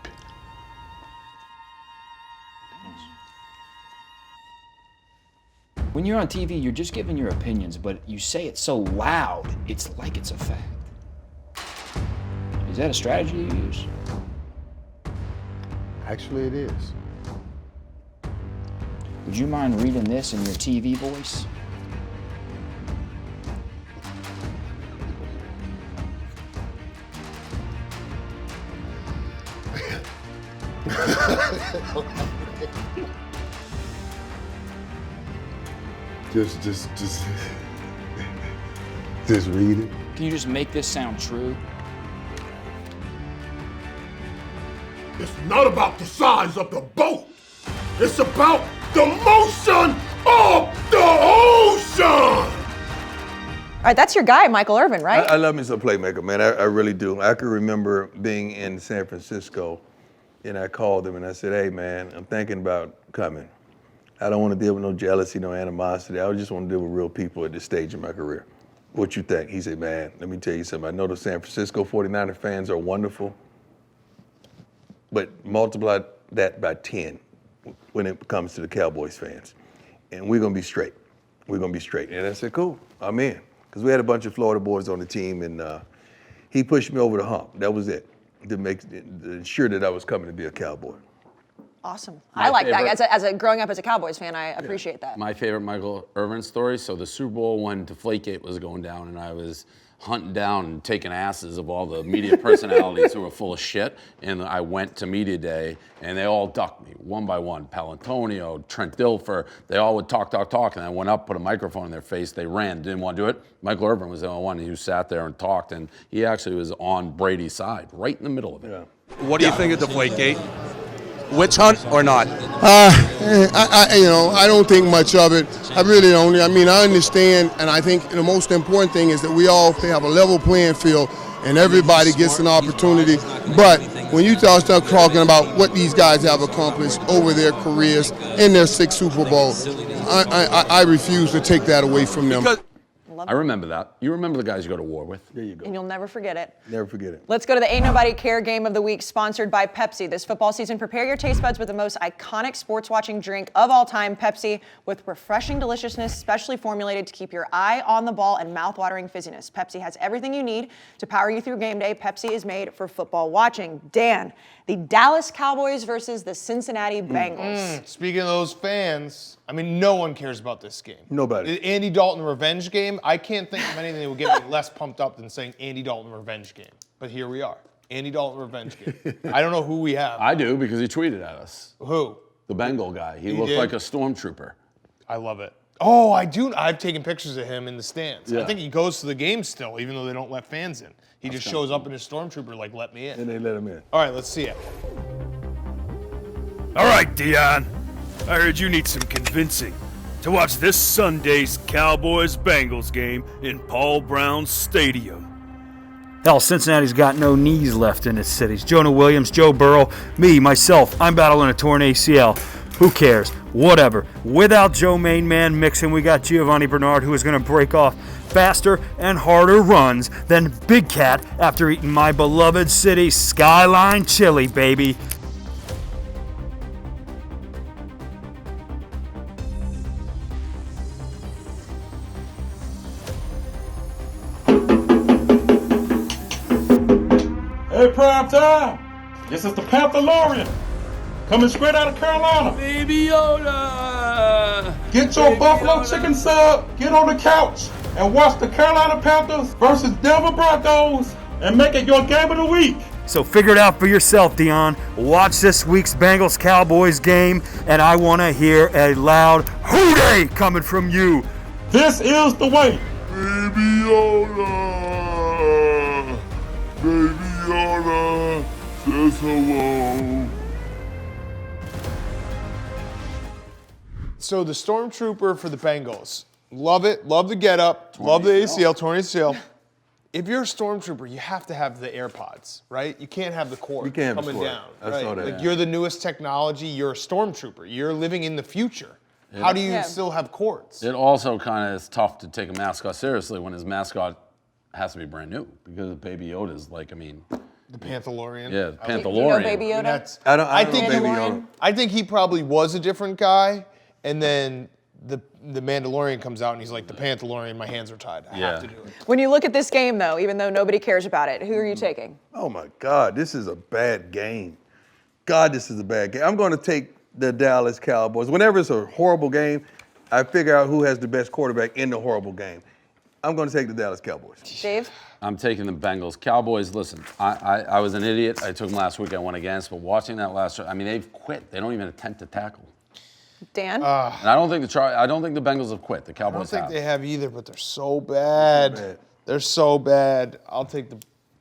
When you're on TV, you're just giving your opinions, but you say it so loud, it's like it's a fact. Is that a strategy you use? Actually, it is. Would you mind reading this in your TV voice? Just read it. Can you just make this sound true? It's not about the size of the boat. It's about the motion of the ocean. All right, that's your guy, Michael Irvin, right? I love me some playmaker, man. I really do. I can remember being in San Francisco, and I called him and I said, hey, man, I'm thinking about coming. I don't want to deal with no jealousy, no animosity. I just want to deal with real people at this stage in my career. What you think? He said, man, let me tell you something. I know the San Francisco 49er fans are wonderful, but multiply that by 10 when it comes to the Cowboys fans. And we're going to be straight. we're going to be straight. And I said, cool, I'm in. Because we had a bunch of Florida boys on the team, and he pushed me over the hump. That was it, to ensure that I was coming to be a Cowboy. Awesome. I like that. As a growing up as a Cowboys fan, I appreciate that. My favorite Michael Irvin story, so the Super Bowl when Deflategate was going down, and I was hunting down and taking asses of all the media personalities who were full of shit, and I went to media day, and they all ducked me, one by one. Palantonio, Trent Dilfer, they all would talk, and I went up, put a microphone in their face, they ran, didn't want to do it. Michael Irvin was the only one who sat there and talked, and he actually was on Brady's side, right in the middle of it. Yeah. What do you think of Deflategate? Witch hunt or not? I don't think much of it. I really don't. I mean, I understand, and I think the most important thing is that we all have a level playing field and everybody gets an opportunity. But when you start talking about what these guys have accomplished over their careers in their 6 Super Bowls, I refuse to take that away from them. I remember that. You remember the guys you go to war with. There you go. And you'll never forget it. Never forget it. Let's go to the Ain't Nobody Care Game of the Week, sponsored by Pepsi. This football season, prepare your taste buds with the most iconic sports watching drink of all time, Pepsi, with refreshing deliciousness, specially formulated to keep your eye on the ball and mouth-watering fizziness. Pepsi has everything you need to power you through game day. Pepsi is made for football watching. Dan, the Dallas Cowboys versus the Cincinnati Bengals. Speaking of those fans, I mean, no one cares about this game. Nobody. The Andy Dalton revenge game, I can't think of anything that would get me less pumped up than saying Andy Dalton revenge game. But here we are. Andy Dalton revenge game. I don't know who we have. I do, because he tweeted at us. Who? The Bengal guy. He looked like a stormtrooper. I love it. Oh, I do. I've taken pictures of him in the stands. Yeah. I think he goes to the game still, even though they don't let fans in. He just shows up in his stormtrooper like, let me in. And they let him in. All right, let's see it. All right, Deion. I heard you need some convincing to watch this Sunday's Cowboys-Bengals game in Paul Brown Stadium. Hell, Cincinnati's got no knees left in its cities. Jonah Williams, Joe Burrow, me, myself, I'm battling a torn ACL. Who cares? Whatever. Without Joe Main Man Mixon, we got Giovanni Bernard, who is going to break off faster and harder runs than Big Cat after eating my beloved city Skyline chili, baby. Hey, prime time. This is the Panthalorian. Coming straight out of Carolina. Baby Yoda! Get your buffalo chicken sub, get on the couch, and watch the Carolina Panthers versus Denver Broncos, and make it your game of the week. So figure it out for yourself, Deion. Watch this week's Bengals-Cowboys game, and I want to hear a loud hooray coming from you. This is the way. Baby Yoda. Baby Yoda says hello. So the stormtrooper for the Bengals, love it, love the getup, love the ACL, torn ACL. If you're a stormtrooper, you have to have the AirPods, right? You can't have the cord coming down. I right? saw that. Like you're the newest technology. You're a stormtrooper. You're living in the future. How do you still have cords? It also kind of is tough to take a mascot seriously when his mascot has to be brand new, because Baby Yoda is like, I mean, the Panthalorian. Yeah, the Panthalorian. Do you know Baby Yoda? I think Baby Yoda. I think he probably was a different guy, and then the Mandalorian comes out and he's like, the Panthalorian, my hands are tied. I have to do it. When you look at this game, though, even though nobody cares about it, who are you taking? Oh my God, this is a bad game. God, this is a bad game. I'm going to take the Dallas Cowboys. Whenever it's a horrible game, I figure out who has the best quarterback in the horrible game. I'm going to take the Dallas Cowboys. Dave? I'm taking the Bengals. Cowboys, listen, I was an idiot. I took them last week. I went against, but watching that last, I mean, they've quit. They don't even attempt to tackle. Dan? And I don't think the Bengals have quit. The Cowboys I don't think they have either, but they're so bad. They're so bad. I'll take the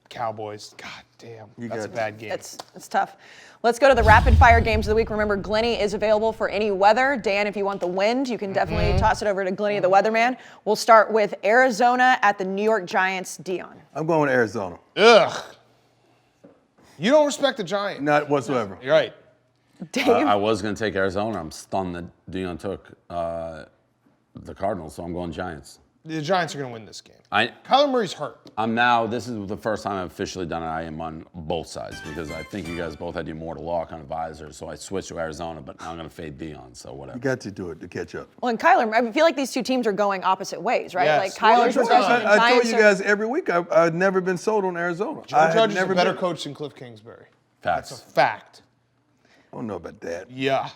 Cowboys. God damn, that's a bad game. It's tough. Let's go to the rapid fire games of the week. Remember, Glenny is available for any weather. Dan, if you want the wind, you can definitely toss it over to Glenny, the weatherman. We'll start with Arizona at the New York Giants. Deion. I'm going with Arizona. Ugh. You don't respect the Giants. Not whatsoever. You're right. Dave? I was going to take Arizona. I'm stunned that Deion took the Cardinals, so I'm going Giants. The Giants are going to win this game. I Kyler Murray's hurt. This is the first time I've officially done it. I am on both sides because I think you guys both had your mortal lock on advisors, so I switched to Arizona, but now I'm going to fade Deion, so whatever. You got to do it to catch up. Well, and Kyler, I feel like these two teams are going opposite ways, right? Yes. Like Kyler's regression and I told Giants you guys every week I've never been sold on Arizona. Joe Judge is a better coach than Cliff Kingsbury. Facts. That's a fact. I don't know about that. Yeah.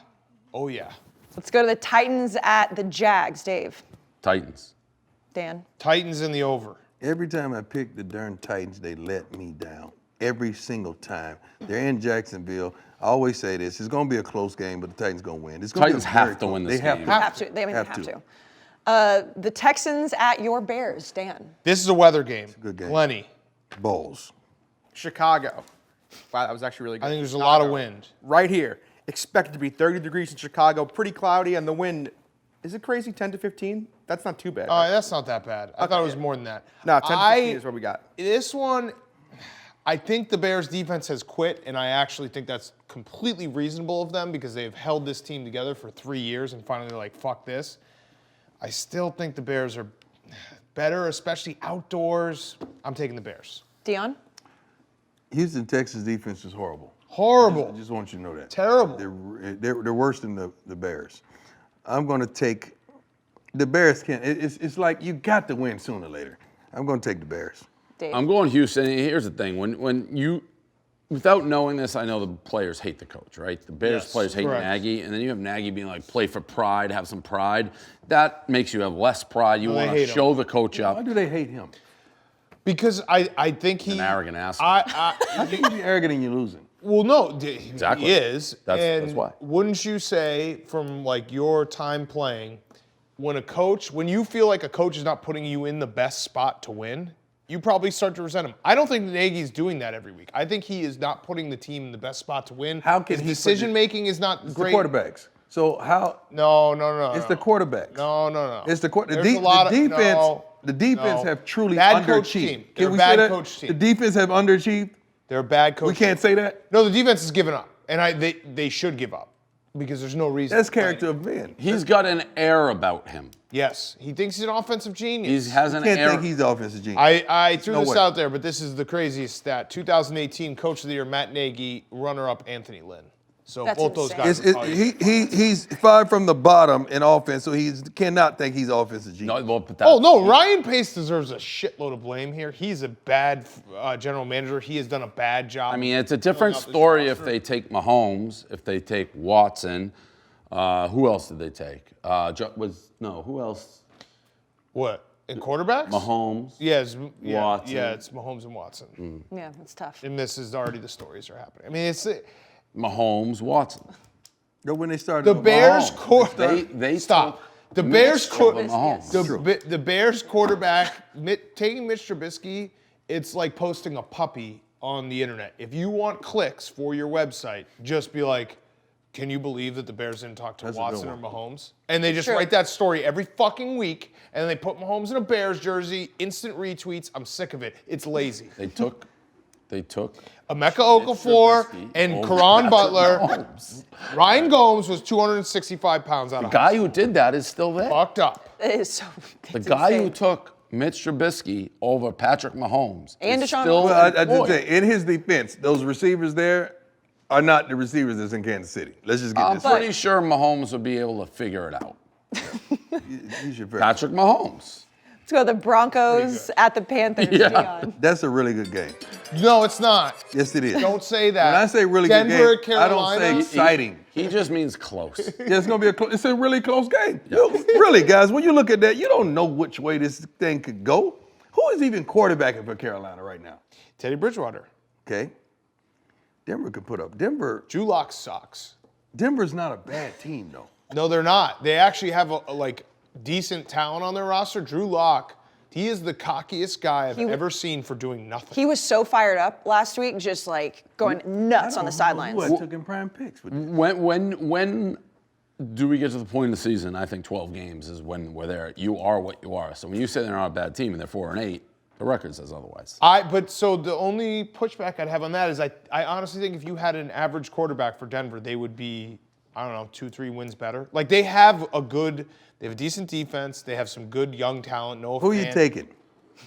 Oh, yeah. Let's go to the Titans at the Jags, Dave. Titans. Dan. Titans in the over. Every time I pick the darn Titans, they let me down. Every single time. They're in Jacksonville. I always say this. It's going to be a close game, but the Titans going to win. It's Titans have to win this game. They have to. They have to. The Texans at your Bears, Dan. This is a weather game. It's a good game. Lenny. Balls. Chicago. Wow, that was actually really good. I think there's a lot of wind. Right here. Expected to be 30 degrees in Chicago. Pretty cloudy, and the wind, is it crazy, 10 to 15? That's not too bad. Right? That's not that bad. I thought it was more than that. No, 10 to 15 is what we got. This one, I think the Bears defense has quit, and I actually think that's completely reasonable of them because they've held this team together for 3 years, and finally they're like, fuck this. I still think the Bears are better, especially outdoors. I'm taking the Bears. Deion? Houston, Texas defense is horrible. Horrible. I just want you to know that. Terrible. They're worse than the Bears. I'm going to take the Bears. It's like you got to win sooner or later. I'm going to take the Bears. Dave. I'm going Houston. Here's the thing: when you, without knowing this, I know the players hate the coach, right? The Bears players hate Nagy, and then you have Nagy being like, play for pride, have some pride. That makes you have less pride. You want to show the coach up. Why do they hate him? Because I think he's an arrogant asshole. How can you be arrogant and you're losing? Well, no, exactly. He is. That's why. Wouldn't you say, from like your time playing, when you feel like a coach is not putting you in the best spot to win, you probably start to resent him. I don't think Nagy's doing that every week. I think he is not putting the team in the best spot to win. How can his decision making is not great. The quarterbacks. So how? No. It's the quarterbacks. No. It's the defense. The defense have truly bad coach underachieved. team. Can They're we a bad say that? coach team. The defense have underachieved. They're a bad coach. We can't say that. No, the defense has given up, and they should give up because there's no reason. That's character of men. He's got an air about him. Yes, he thinks he's an offensive genius. He has an Can't air. think he's the offensive genius. I threw No this way. out there, but this is the craziest stat. 2018 Coach of the Year, Matt Nagy, runner-up Anthony Lynn. So That's both those insane. guys. He's five from the bottom in offense, so he cannot think he's offensive genius. No, Ryan Pace deserves a shitload of blame here. He's a bad general manager. He has done a bad job. I mean, it's a different story if they take Mahomes, if they take Watson. Who else did they take? Who else? What? In quarterbacks? Mahomes. Watson. Yeah, it's Mahomes and Watson. Yeah, that's tough. And this is already the stories are happening. I mean, it's Mahomes, Watson. No, when they started, the Bears they stop. The Mitch Bears over Mahomes. the Bears quarterback taking Mitch Trubisky, it's like posting a puppy on the internet. If you want clicks for your website, just be like, can you believe that the Bears didn't talk to Watson or Mahomes? And they just write that story every fucking week, and then they put Mahomes in a Bears jersey, instant retweets. I'm sick of it. It's lazy. They took Emeka Okafor and Karan Butler. Ryan Gomes was 265 pounds out of the guy who did that is still there. Fucked up. It is so. The guy who took Mitch Trubisky over Patrick Mahomes and is Deshaun still Well, I just say, in his defense, those receivers there are not the receivers that's in Kansas City. Let's just get this I'm pretty sure Mahomes would be able to figure it out. You should Patrick Mahomes. Let's go the Broncos at the Panthers. Deion. That's a really good game. No, it's not. Yes, it is. Don't say that. When I say really Denver, good game, Carolina, I don't say exciting. He just means close. Yeah, it's gonna be it's a really close game. Really, guys, when you look at that, you don't know which way this thing could go. Who is even quarterbacking for Carolina right now? Teddy Bridgewater. Okay. Denver could put up. Drew Lock sucks. Denver's not a bad team, though. No, they're not. They actually have a decent talent on their roster. Drew Lock, he is the cockiest guy I've ever seen for doing nothing. He was so fired up last week, just like going nuts on the sidelines. Who I took in prime picks with this. When do we get to the point in the season? I think 12 games is when we're there. You are what you are. So when you say they're not a bad team and they're 4-8, the record says otherwise. So the only pushback I'd have on that is I honestly think if you had an average quarterback for Denver, they would be I don't know, 2-3 wins better. Like they have a decent defense. They have some good young talent. Who are you taking?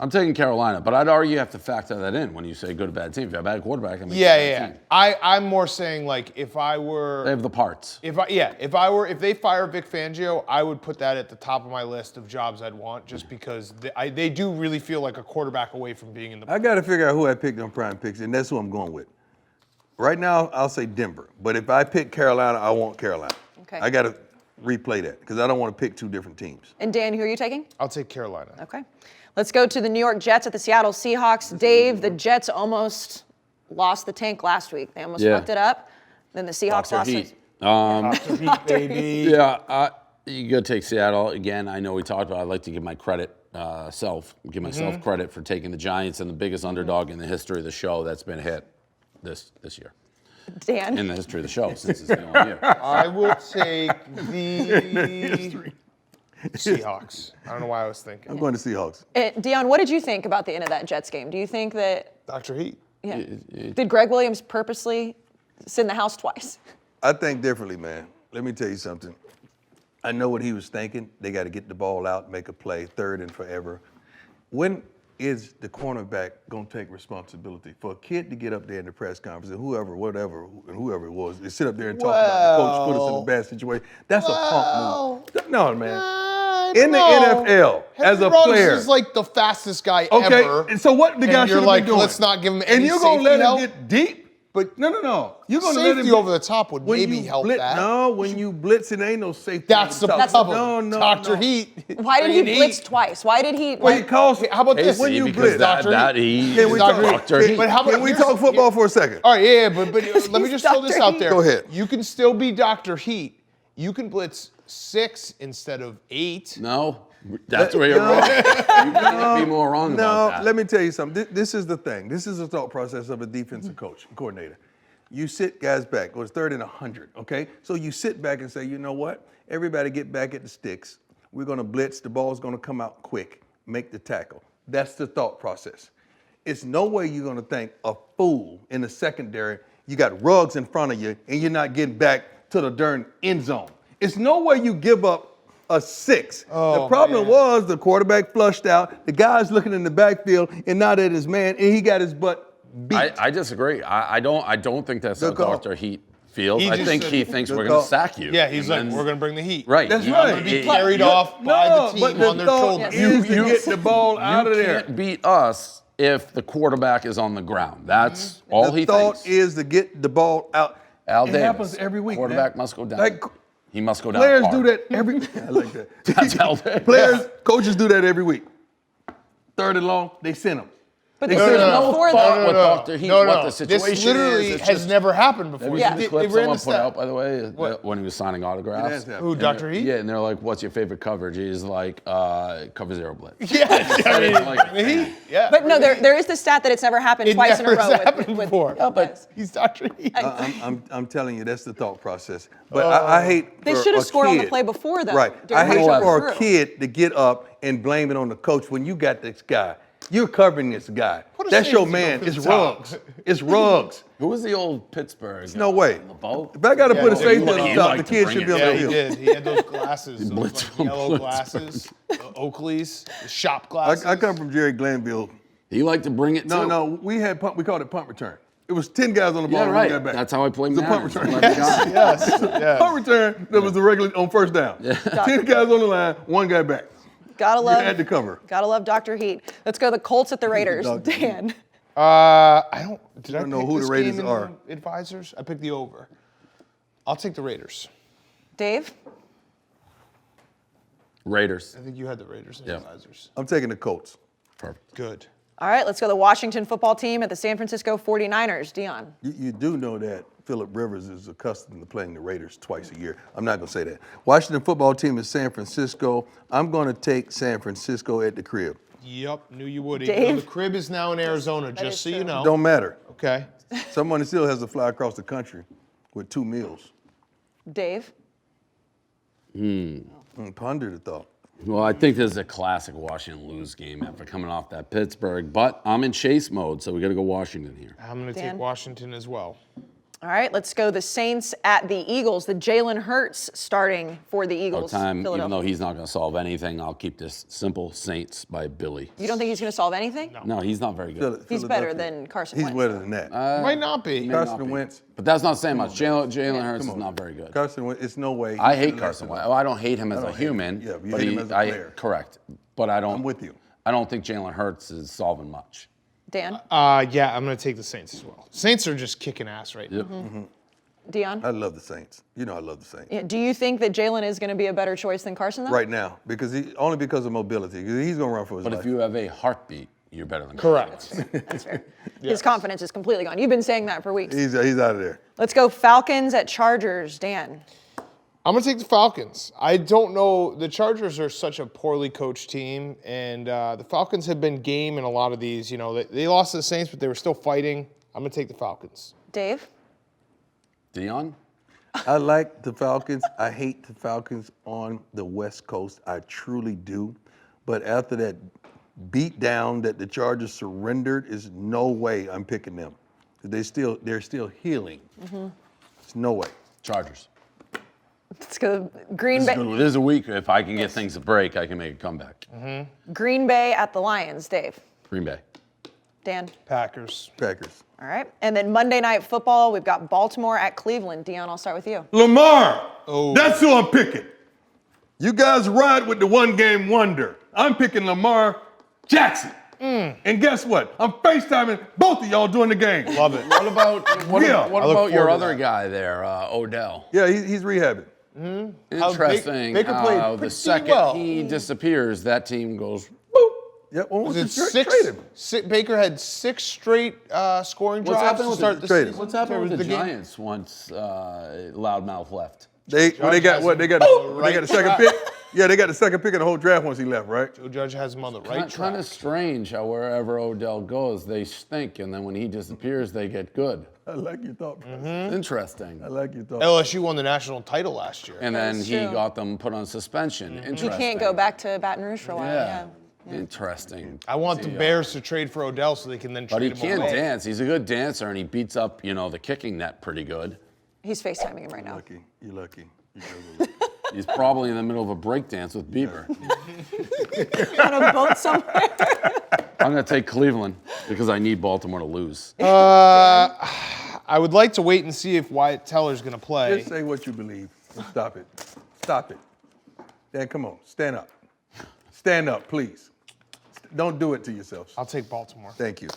I'm taking Carolina, but I'd argue you have to factor that in when you say good or bad team. If you have a bad quarterback, I mean, yeah. I'm more saying like if I were, they have the parts. If they fire Vic Fangio, I would put that at the top of my list of jobs I'd want, just because they do really feel like a quarterback away from being in the. I got to figure out who I picked on Prime Picks, and that's who I'm going with. Right now, I'll say Denver, but if I pick Carolina, I want Carolina. Okay. I got to replay that because I don't want to pick two different teams. And Dan, who are you taking? I'll take Carolina. Okay. Let's go to the New York Jets at the Seattle Seahawks. Dave, the Jets almost lost the tank last week. They almost fucked it up. Then the Seahawks lost it. Dr. Heat, baby. Yeah, you got to take Seattle. Again, I know we talked about it. I'd like to give my credit give myself credit for taking the Giants and the biggest underdog in the history of the show that's been hit this year. Dan? In the history of the show, since it's the only year. I will take the Seahawks. I don't know why I was thinking. I'm going to Seahawks. Deion, what did you think about the end of that Jets game? Do you think that... Dr. Heat. Yeah. Did Greg Williams purposely sit in the house twice? I think differently, man. Let me tell you something. I know what he was thinking. They got to get the ball out, make a play, third and forever. When is the cornerback going to take responsibility for a kid to get up there in the press conference and whoever it was, they sit up there and talk about the coach put us in a bad situation? That's a punk move. No, man. In the NFL, as a player. Is like the fastest guy ever. Okay, and so what the guy should have been doing? Let's not give him any and you're going to let help? him get deep? But no. You're going to safety let him over the top would maybe help that. No, when you blitz, it ain't no safety. That's the problem. No. Dr. Heat. Why did he blitz twice? Why did he? Well, how about this? When you blitz, Dr. Heat. Can we talk football for a second? All right, yeah, but let me just throw this out there. Go ahead. You can still be Dr. Heat. You can blitz 6 instead of 8. No. That's where you're wrong. You can't be more wrong about that. No, let me tell you something. This is the thing. This is the thought process of a defensive coach, coordinator. You sit guys back. It was 3rd and 100, okay? So you sit back and say, you know what? Everybody get back at the sticks. We're going to blitz. The ball's going to come out quick. Make the tackle. That's the thought process. It's no way you're going to think a fool in the secondary. You got Ruggs in front of you, and you're not getting back to the darn end zone. It's no way you give up a 6. The problem was the quarterback flushed out. The guy's looking in the backfield and not at his man, and he got his butt beat. I disagree. I don't think that's how Dr. Heat feels. I think he thinks we're going to sack you. Yeah, he's like, we're going to bring the heat. Right. That's You're right. going to be carried off by the team on their shoulders. You get the ball out of there. You can't beat us if the quarterback is on the ground. That's all he thinks. The thought is to get the ball out. Al it Davis. happens every week, Quarterback man. must go down. Like, he must go down. Players hard. do that every I like that. That's Al Davis. Players, coaches do that every week. 3rd and long, they send them. But they said before that. What Dr. Heat, what the situation this literally is. has never happened before. Have you seen the clip someone put out, by the way, when he was signing autographs? Who, Dr. Heat? Yeah, and they're like, what's your favorite coverage? He's like, cover zero blitz. Yeah, I mean, yeah. But no, there is the stat that it's never happened twice in a row. Happened before. No, but he's Dr. Heat. I'm telling you, that's the thought process. But I hate They for should have a scored on the kid- play before, though. Right. I hate for a kid to get up and blame it on the coach when you got this guy. You're covering this guy. That's your man. It's Ruggs. It's Ruggs. who was the old Pittsburgh? There's no way. The boat? If I got to put a safety on the he top, liked the to kid bring should be it. on Yeah, the he hill. did. He had those glasses, those like yellow glasses, Oakley's, the shop glasses. I come from Jerry Glanville. He liked to bring it too. No, we called it punt return. It was 10 guys on the ball Yeah, and right. one guy back. That's how I played It was a punt Madden. return. Yes. Punt return, that was the regular on first down. 10 guys on the line, one guy back. Gotta You love. had to cover. Gotta love Dr. Heat. Let's go the Colts at the Raiders. Dan. Did I don't know pick who the this Raiders game in are. Advisors? I picked the over. I'll take the Raiders. Dave. Raiders. I think you had the Raiders in Advisors. I'm taking the Colts. Perfect. Good. All right, let's go the Washington football team at the San Francisco 49ers. Deion. You do know that Phillip Rivers is accustomed to playing the Raiders twice a year. I'm not going to say that. Washington football team is San Francisco. I'm going to take San Francisco at the crib. Yep, knew you would. Dave? Even though the crib is now in Arizona, just so you know. Don't matter. Okay. Someone still has to fly across the country with 2 meals. Dave. Ponder the thought. Well, I think this is a classic Washington lose game after coming off that Pittsburgh, but I'm in chase mode, so we got to go Washington here. I'm going to Dan? take Washington as well. All right, let's go. The Saints at the Eagles. The Jalen Hurts starting for the Eagles. Even though he's not going to solve anything, I'll keep this simple. Saints by Billy. You don't think he's going to solve anything? No, he's not very good. He's better than Carson Wentz. He's better than that. Might not be. Carson Wentz. But that's not saying much. Jalen Hurts is not very good. Carson Wentz, it's no way. I hate Carson Wentz. I don't hate him as a human. Yeah, you hate him as a player. Correct. But I don't. I'm with you. I don't think Jalen Hurts is solving much. Dan? Yeah, I'm going to take the Saints as well. Saints are just kicking ass right now. Deion? I love the Saints. You know I love the Saints. Yeah, do you think that Jalen is going to be a better choice than Carson, though? Right now, only because of mobility. Because he's going to run for his life. But if you have a heartbeat, you're better than Correct. That's fair. His confidence is completely gone. You've been saying that for weeks. He's out of there. Let's go Falcons at Chargers. Dan? I'm going to take the Falcons. I don't know. The Chargers are such a poorly coached team, and the Falcons have been game in a lot of these. You know, they lost to the Saints, but they were still fighting. I'm going to take the Falcons. Dave? Deion? I like the Falcons. I hate the Falcons on the West Coast. I truly do. But after that beat down that the Chargers surrendered, is no way I'm picking them. They're still healing. There's no way. Chargers. Let's go Green Bay. This is a week. If I can get things to break, I can make a comeback. Green Bay at the Lions. Dave? Green Bay. Dan? Packers. All right. And then Monday Night Football, we've got Baltimore at Cleveland. Deion, I'll start with you. Lamar. Oh. That's who I'm picking. You guys ride with the one-game wonder. I'm picking Lamar Jackson. And guess what? I'm FaceTiming both of y'all during the game. Love it. What about your other guy there, Odell? Yeah, he's rehabbing. Interesting. Baker played the pretty second well. he disappears, that team goes boop. Yep. Was it six? Baker had 6 straight scoring What's drops happened to with start the season. What's happened with the game? Giants once Loudmouth left? They got a second pick. Yeah, they got the second pick in the whole draft once he left, right? Joe Judge has him on the right track. Kind of strange how wherever Odell goes, they stink, and then when he disappears, they get good. I like your thought process. Interesting. I like your thought. LSU won the national title last year. And then he true. got them put on suspension. Interesting. He can't go back to Baton Rouge for a while. Yeah. Interesting. I want the Bears to trade for Odell so they can then But he trade him can't away. dance. He's a good dancer, and he beats up, the kicking net pretty good. He's FaceTiming him right now. You're lucky. He's probably in the middle of a break dance with Bieber. On a boat somewhere. I'm going to take Cleveland because I need Baltimore to lose. I would like to wait and see if Wyatt Teller's going to play. Just say what you believe. Stop it. Stop it. Dan, come on. Stand up. Stand up, please. Don't do it to yourselves. I'll take Baltimore. Thank you.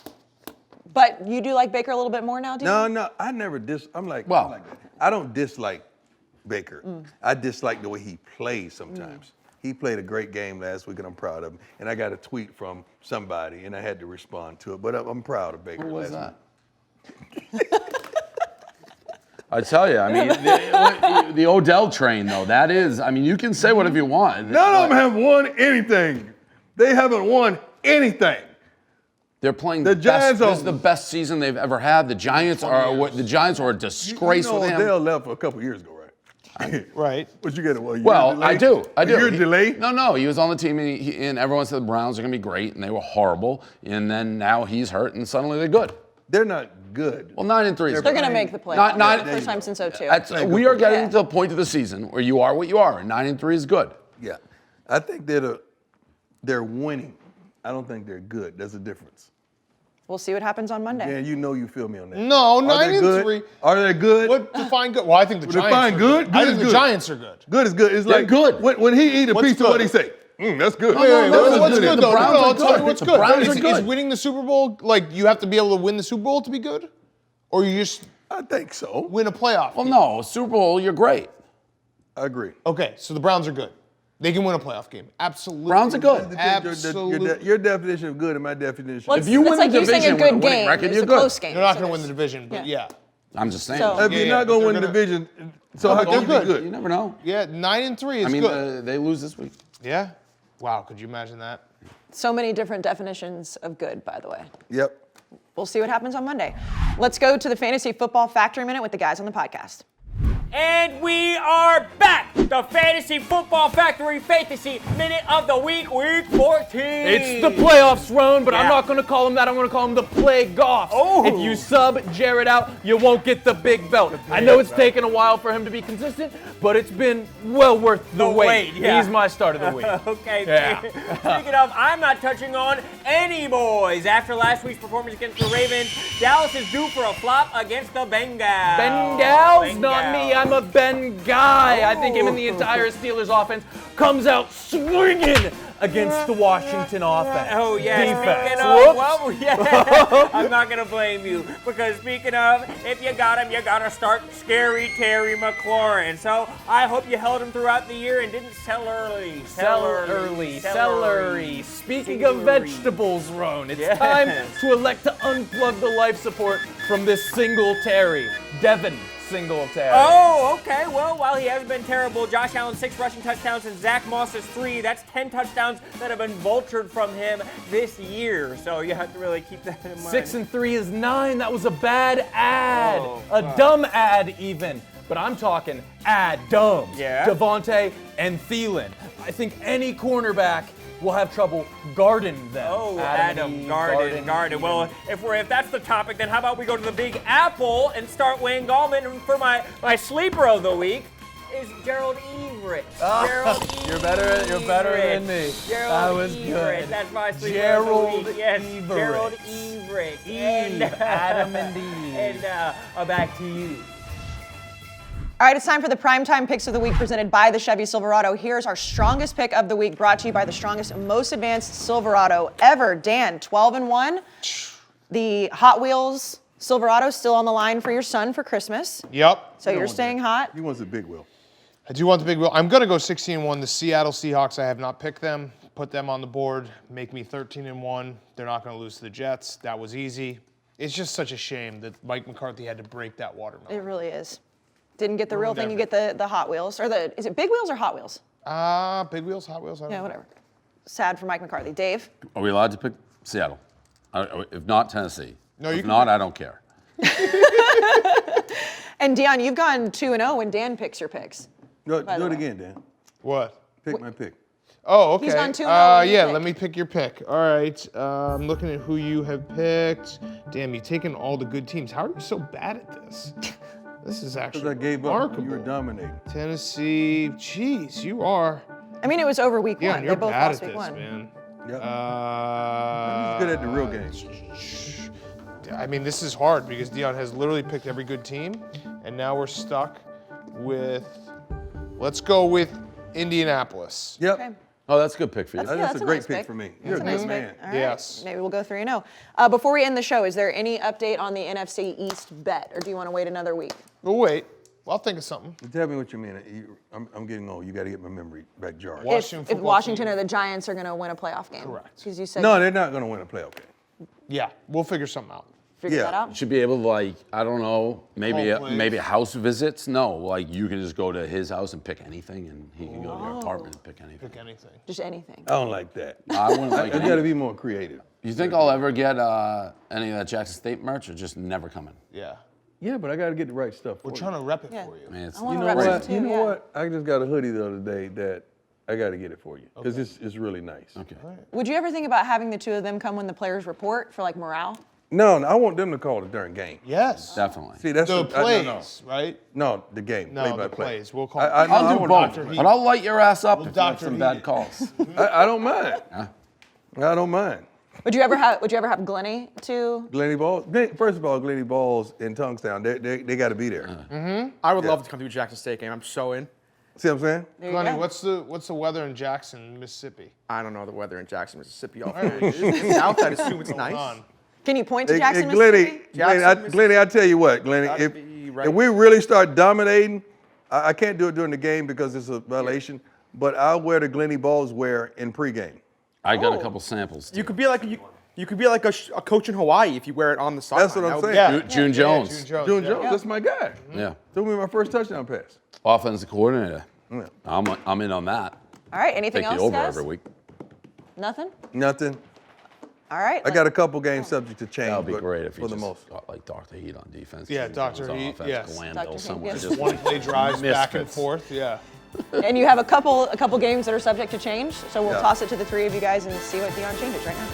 But you do like Baker a little bit more now, do you? No, I never I'm like that. I don't dislike Baker. I dislike the way he plays sometimes. He played a great game last week, and I'm proud of him. And I got a tweet from somebody, and I had to respond to it. But I'm proud of Baker. Who was last that? I tell you, I mean, the Odell train, though, that is, I mean, you can say whatever you want. None of them have won anything. They haven't won anything. They're playing the Giants. This is the best season they've ever had. The Giants are a disgrace with him. Odell left a couple years ago, right? Right. What you get? Well, I do. You're delayed? No, he was on the team, and everyone said the Browns are going to be great, and they were horrible. And then now he's hurt, and suddenly they're good. They're not good. Well, 9-3. They're going to make the playoffs. First time since 2002. We are getting to the point of the season where you are what you are, and 9-3 is good. Yeah, I think they're winning. I don't think they're good. There's a difference. We'll see what happens on Monday. Yeah, you feel me on that. No, 9-3. Are they good? What define good? Well, I think the Giants define good? I think the Giants are good. Good is good. It's They're like good. When he eat a What's pizza, good? what he say? That's good. What's good though? Browns are Tell me good. what's The good. Browns are Is good. winning the Super Bowl, like you have to be able to win the Super Bowl to be good? Or you just I think so. win a playoff? Well, no, Super Bowl, you're great. I agree. Okay, so the Browns are good. They can win a playoff game. Absolutely. Browns are good. Absolutely. Your definition of good and my definition. Well, If you win it's like the you saying division a good with a winning game. record, It's you're a good. close game. They're not so going to win the there's- division, but yeah. I'm just saying. So- if you're not going to win the division, so how can you be good? You never know. Yeah, 9-3 is I mean, good. they lose this week. Yeah. Wow, could you imagine that? So many different definitions of good, by the way. Yep. We'll see what happens on Monday. Let's go to the Fantasy Football Factory Minute with the guys on the podcast. And we are back. the Fantasy Football Factory Fantasy Minute of the Week, Week 14. It's the playoffs, Roan, but I'm not going to call him that. I'm going to call him the playoffs. Oh. If you sub Jared out, you won't get the big belt. I know it's taken a while for him to be consistent, but it's been well worth the wait. Yeah. He's my start of the week. Okay. Yeah. Speaking of, I'm not touching on any boys. After last week's performance against the Ravens, Dallas is due for a flop against the Bengals. Bengals? Not me. I'm a Ben guy. I think him and the entire Steelers offense comes out swinging against the Washington offense. Oh, yeah. Defense. Speaking of, well, yeah, I'm not going to blame you because speaking of, if you got him, you got to start Scary Terry McLaurin. So I hope you held him throughout the year and didn't sell early. Celery. Speaking of vegetables, Roan, it's time to elect to unplug the life support from this Singletary. Devin Singletary. Oh, okay. Well, while he has been terrible, Josh Allen 6 rushing touchdowns and Zach Moss is 3. That's 10 touchdowns that have been vultured from him this year. So you have to really keep that in mind. 6 and 3 is 9. That was a bad ad. A dumb ad even. But I'm talking ad-dums. Yeah. Devontae and Thielen. I think any cornerback will have trouble guarding them. Oh, Adam, Garden. Well, if that's the topic, then how about we go to the Big Apple and start Wayne Gallman? And for my sleeper of the week is Gerald Everett. Gerald Everett. You're better than me. Gerald That was Everett. good. That's my sleeper Gerald of the week. Yes, Everett. Gerald Everett. Adam and Eve. And back to you. All right, it's time for the primetime picks of the week presented by the Chevy Silverado. Here's our strongest pick of the week brought to you by the strongest, most advanced Silverado ever. Dan, 12-1. The Hot Wheels Silverado still on the line for your son for Christmas. Yep. So you're staying hot. He wants a big wheel. I do want the big wheel. I'm going to go 16-1. The Seattle Seahawks, I have not picked them. Put them on the board. Make me 13-1. They're not going to lose to the Jets. That was easy. It's just such a shame that Mike McCarthy had to break that watermelon. It really is. Didn't get the real thing, you get the Hot Wheels. Or is it Big Wheels or Hot Wheels? Big Wheels, Hot Wheels, I don't know. Whatever. Sad for Mike McCarthy. Dave? Are we allowed to pick Seattle? If not, Tennessee. No, you if can not, pick- I don't care. And Deion, you've gone 2-0 when Dan picks your picks. No, By do the it way. again, Dan. What? Pick my pick. Oh, okay. He's gone 2-0 when you yeah, pick. let me pick your pick. All right. I'm looking at who you have picked. Damn, you've taken all the good teams. How are you so bad at this? This is actually Because I gave up. remarkable. You were dominating. Tennessee. Jeez, you are. I mean, it was over week Yeah, one. you're They both bad lost at week this, one. man. Yep. He's good at the real game. I mean, this is hard because Deion has literally picked every good team, and now we're stuck with. Let's go with Indianapolis. Yep. Okay. Oh, that's a good pick for you. That's a great nice pick for me. You're a That's good nice man. pick. All right. Yes. Maybe we'll go 3-0. Before we end the show, is there any update on the NFC East bet, or do you want to wait another week? We'll wait. Well, I'll think of something. Tell me what you mean. I'm getting old. You got to get my memory back jarred. If Washington or the Giants are going to win a playoff game. Correct. Because you said No, they're not going to win a playoff game. Yeah, we'll figure something out. figure that You out. should be able to, like, I don't know, maybe Home place. maybe house visits. No, like you can just go to his house and pick anything, and he can go to your apartment and pick anything. Pick anything. Just anything. I don't like that. I wouldn't like I it. got to be more creative. You think I'll ever get any of that Jackson State merch, or just never coming? Yeah. Yeah, but I got to get the right stuff. We're trying to rep it for you. Man, it's, I want You to know rep what? some too. You know yeah. what? I just got a hoodie the other day that I got to get it for you because it's really nice. Okay. Would you ever think about having the two of them come when the players report for like morale? No, I want them to call it during game. Yes. Definitely. See, that's The what- plays, right? No, the game. No, play by the play. plays. We'll call. I'll do both, but I'll light your ass up if you have Dr. some Heat bad it. calls. I don't mind. I don't mind. Would you ever have Glennie to? Glennie Balls. First of all, Glennie Balls in Tonguetown, they got to be there. I would love to come to a Jackson State game. I'm so in. See what I'm saying? There you Glennie, go. what's the weather in Jackson, Mississippi? I don't know the weather in Jackson, Mississippi. It's south. I assume it's nice. on? Can you point to Hey, Jackson, Glennie, Mississippi? Glennie, I tell you what, Glennie, Gotta if be right. we really start dominating, I can't do it during the game because it's a violation, but I'll wear the Glennie Balls wear in pregame. I got a couple samples. You could be like you could be like a coach in Hawaii if you wear it on the side. That's what I'm saying. Yeah. June Jones. June Jones, that's my guy. Yeah. Threw me my first touchdown pass. Offensive coordinator. Yeah. I'm in on that. All right. Anything Take else, the over guys? every week. Nothing. Nothing. All right. I got a couple games subject to change. That would be but great if for you the just most. got like Dr. Heat on defense. Yeah, June Dr. Jones on Heat, offense, yes. Glanville Dr. Heat, somewhere. yes. Just one play drives back and Misfits. forth. Yeah. And you have a couple games that are subject to change, so we'll Yeah. toss it to the three of you guys and see what Deion changes right now.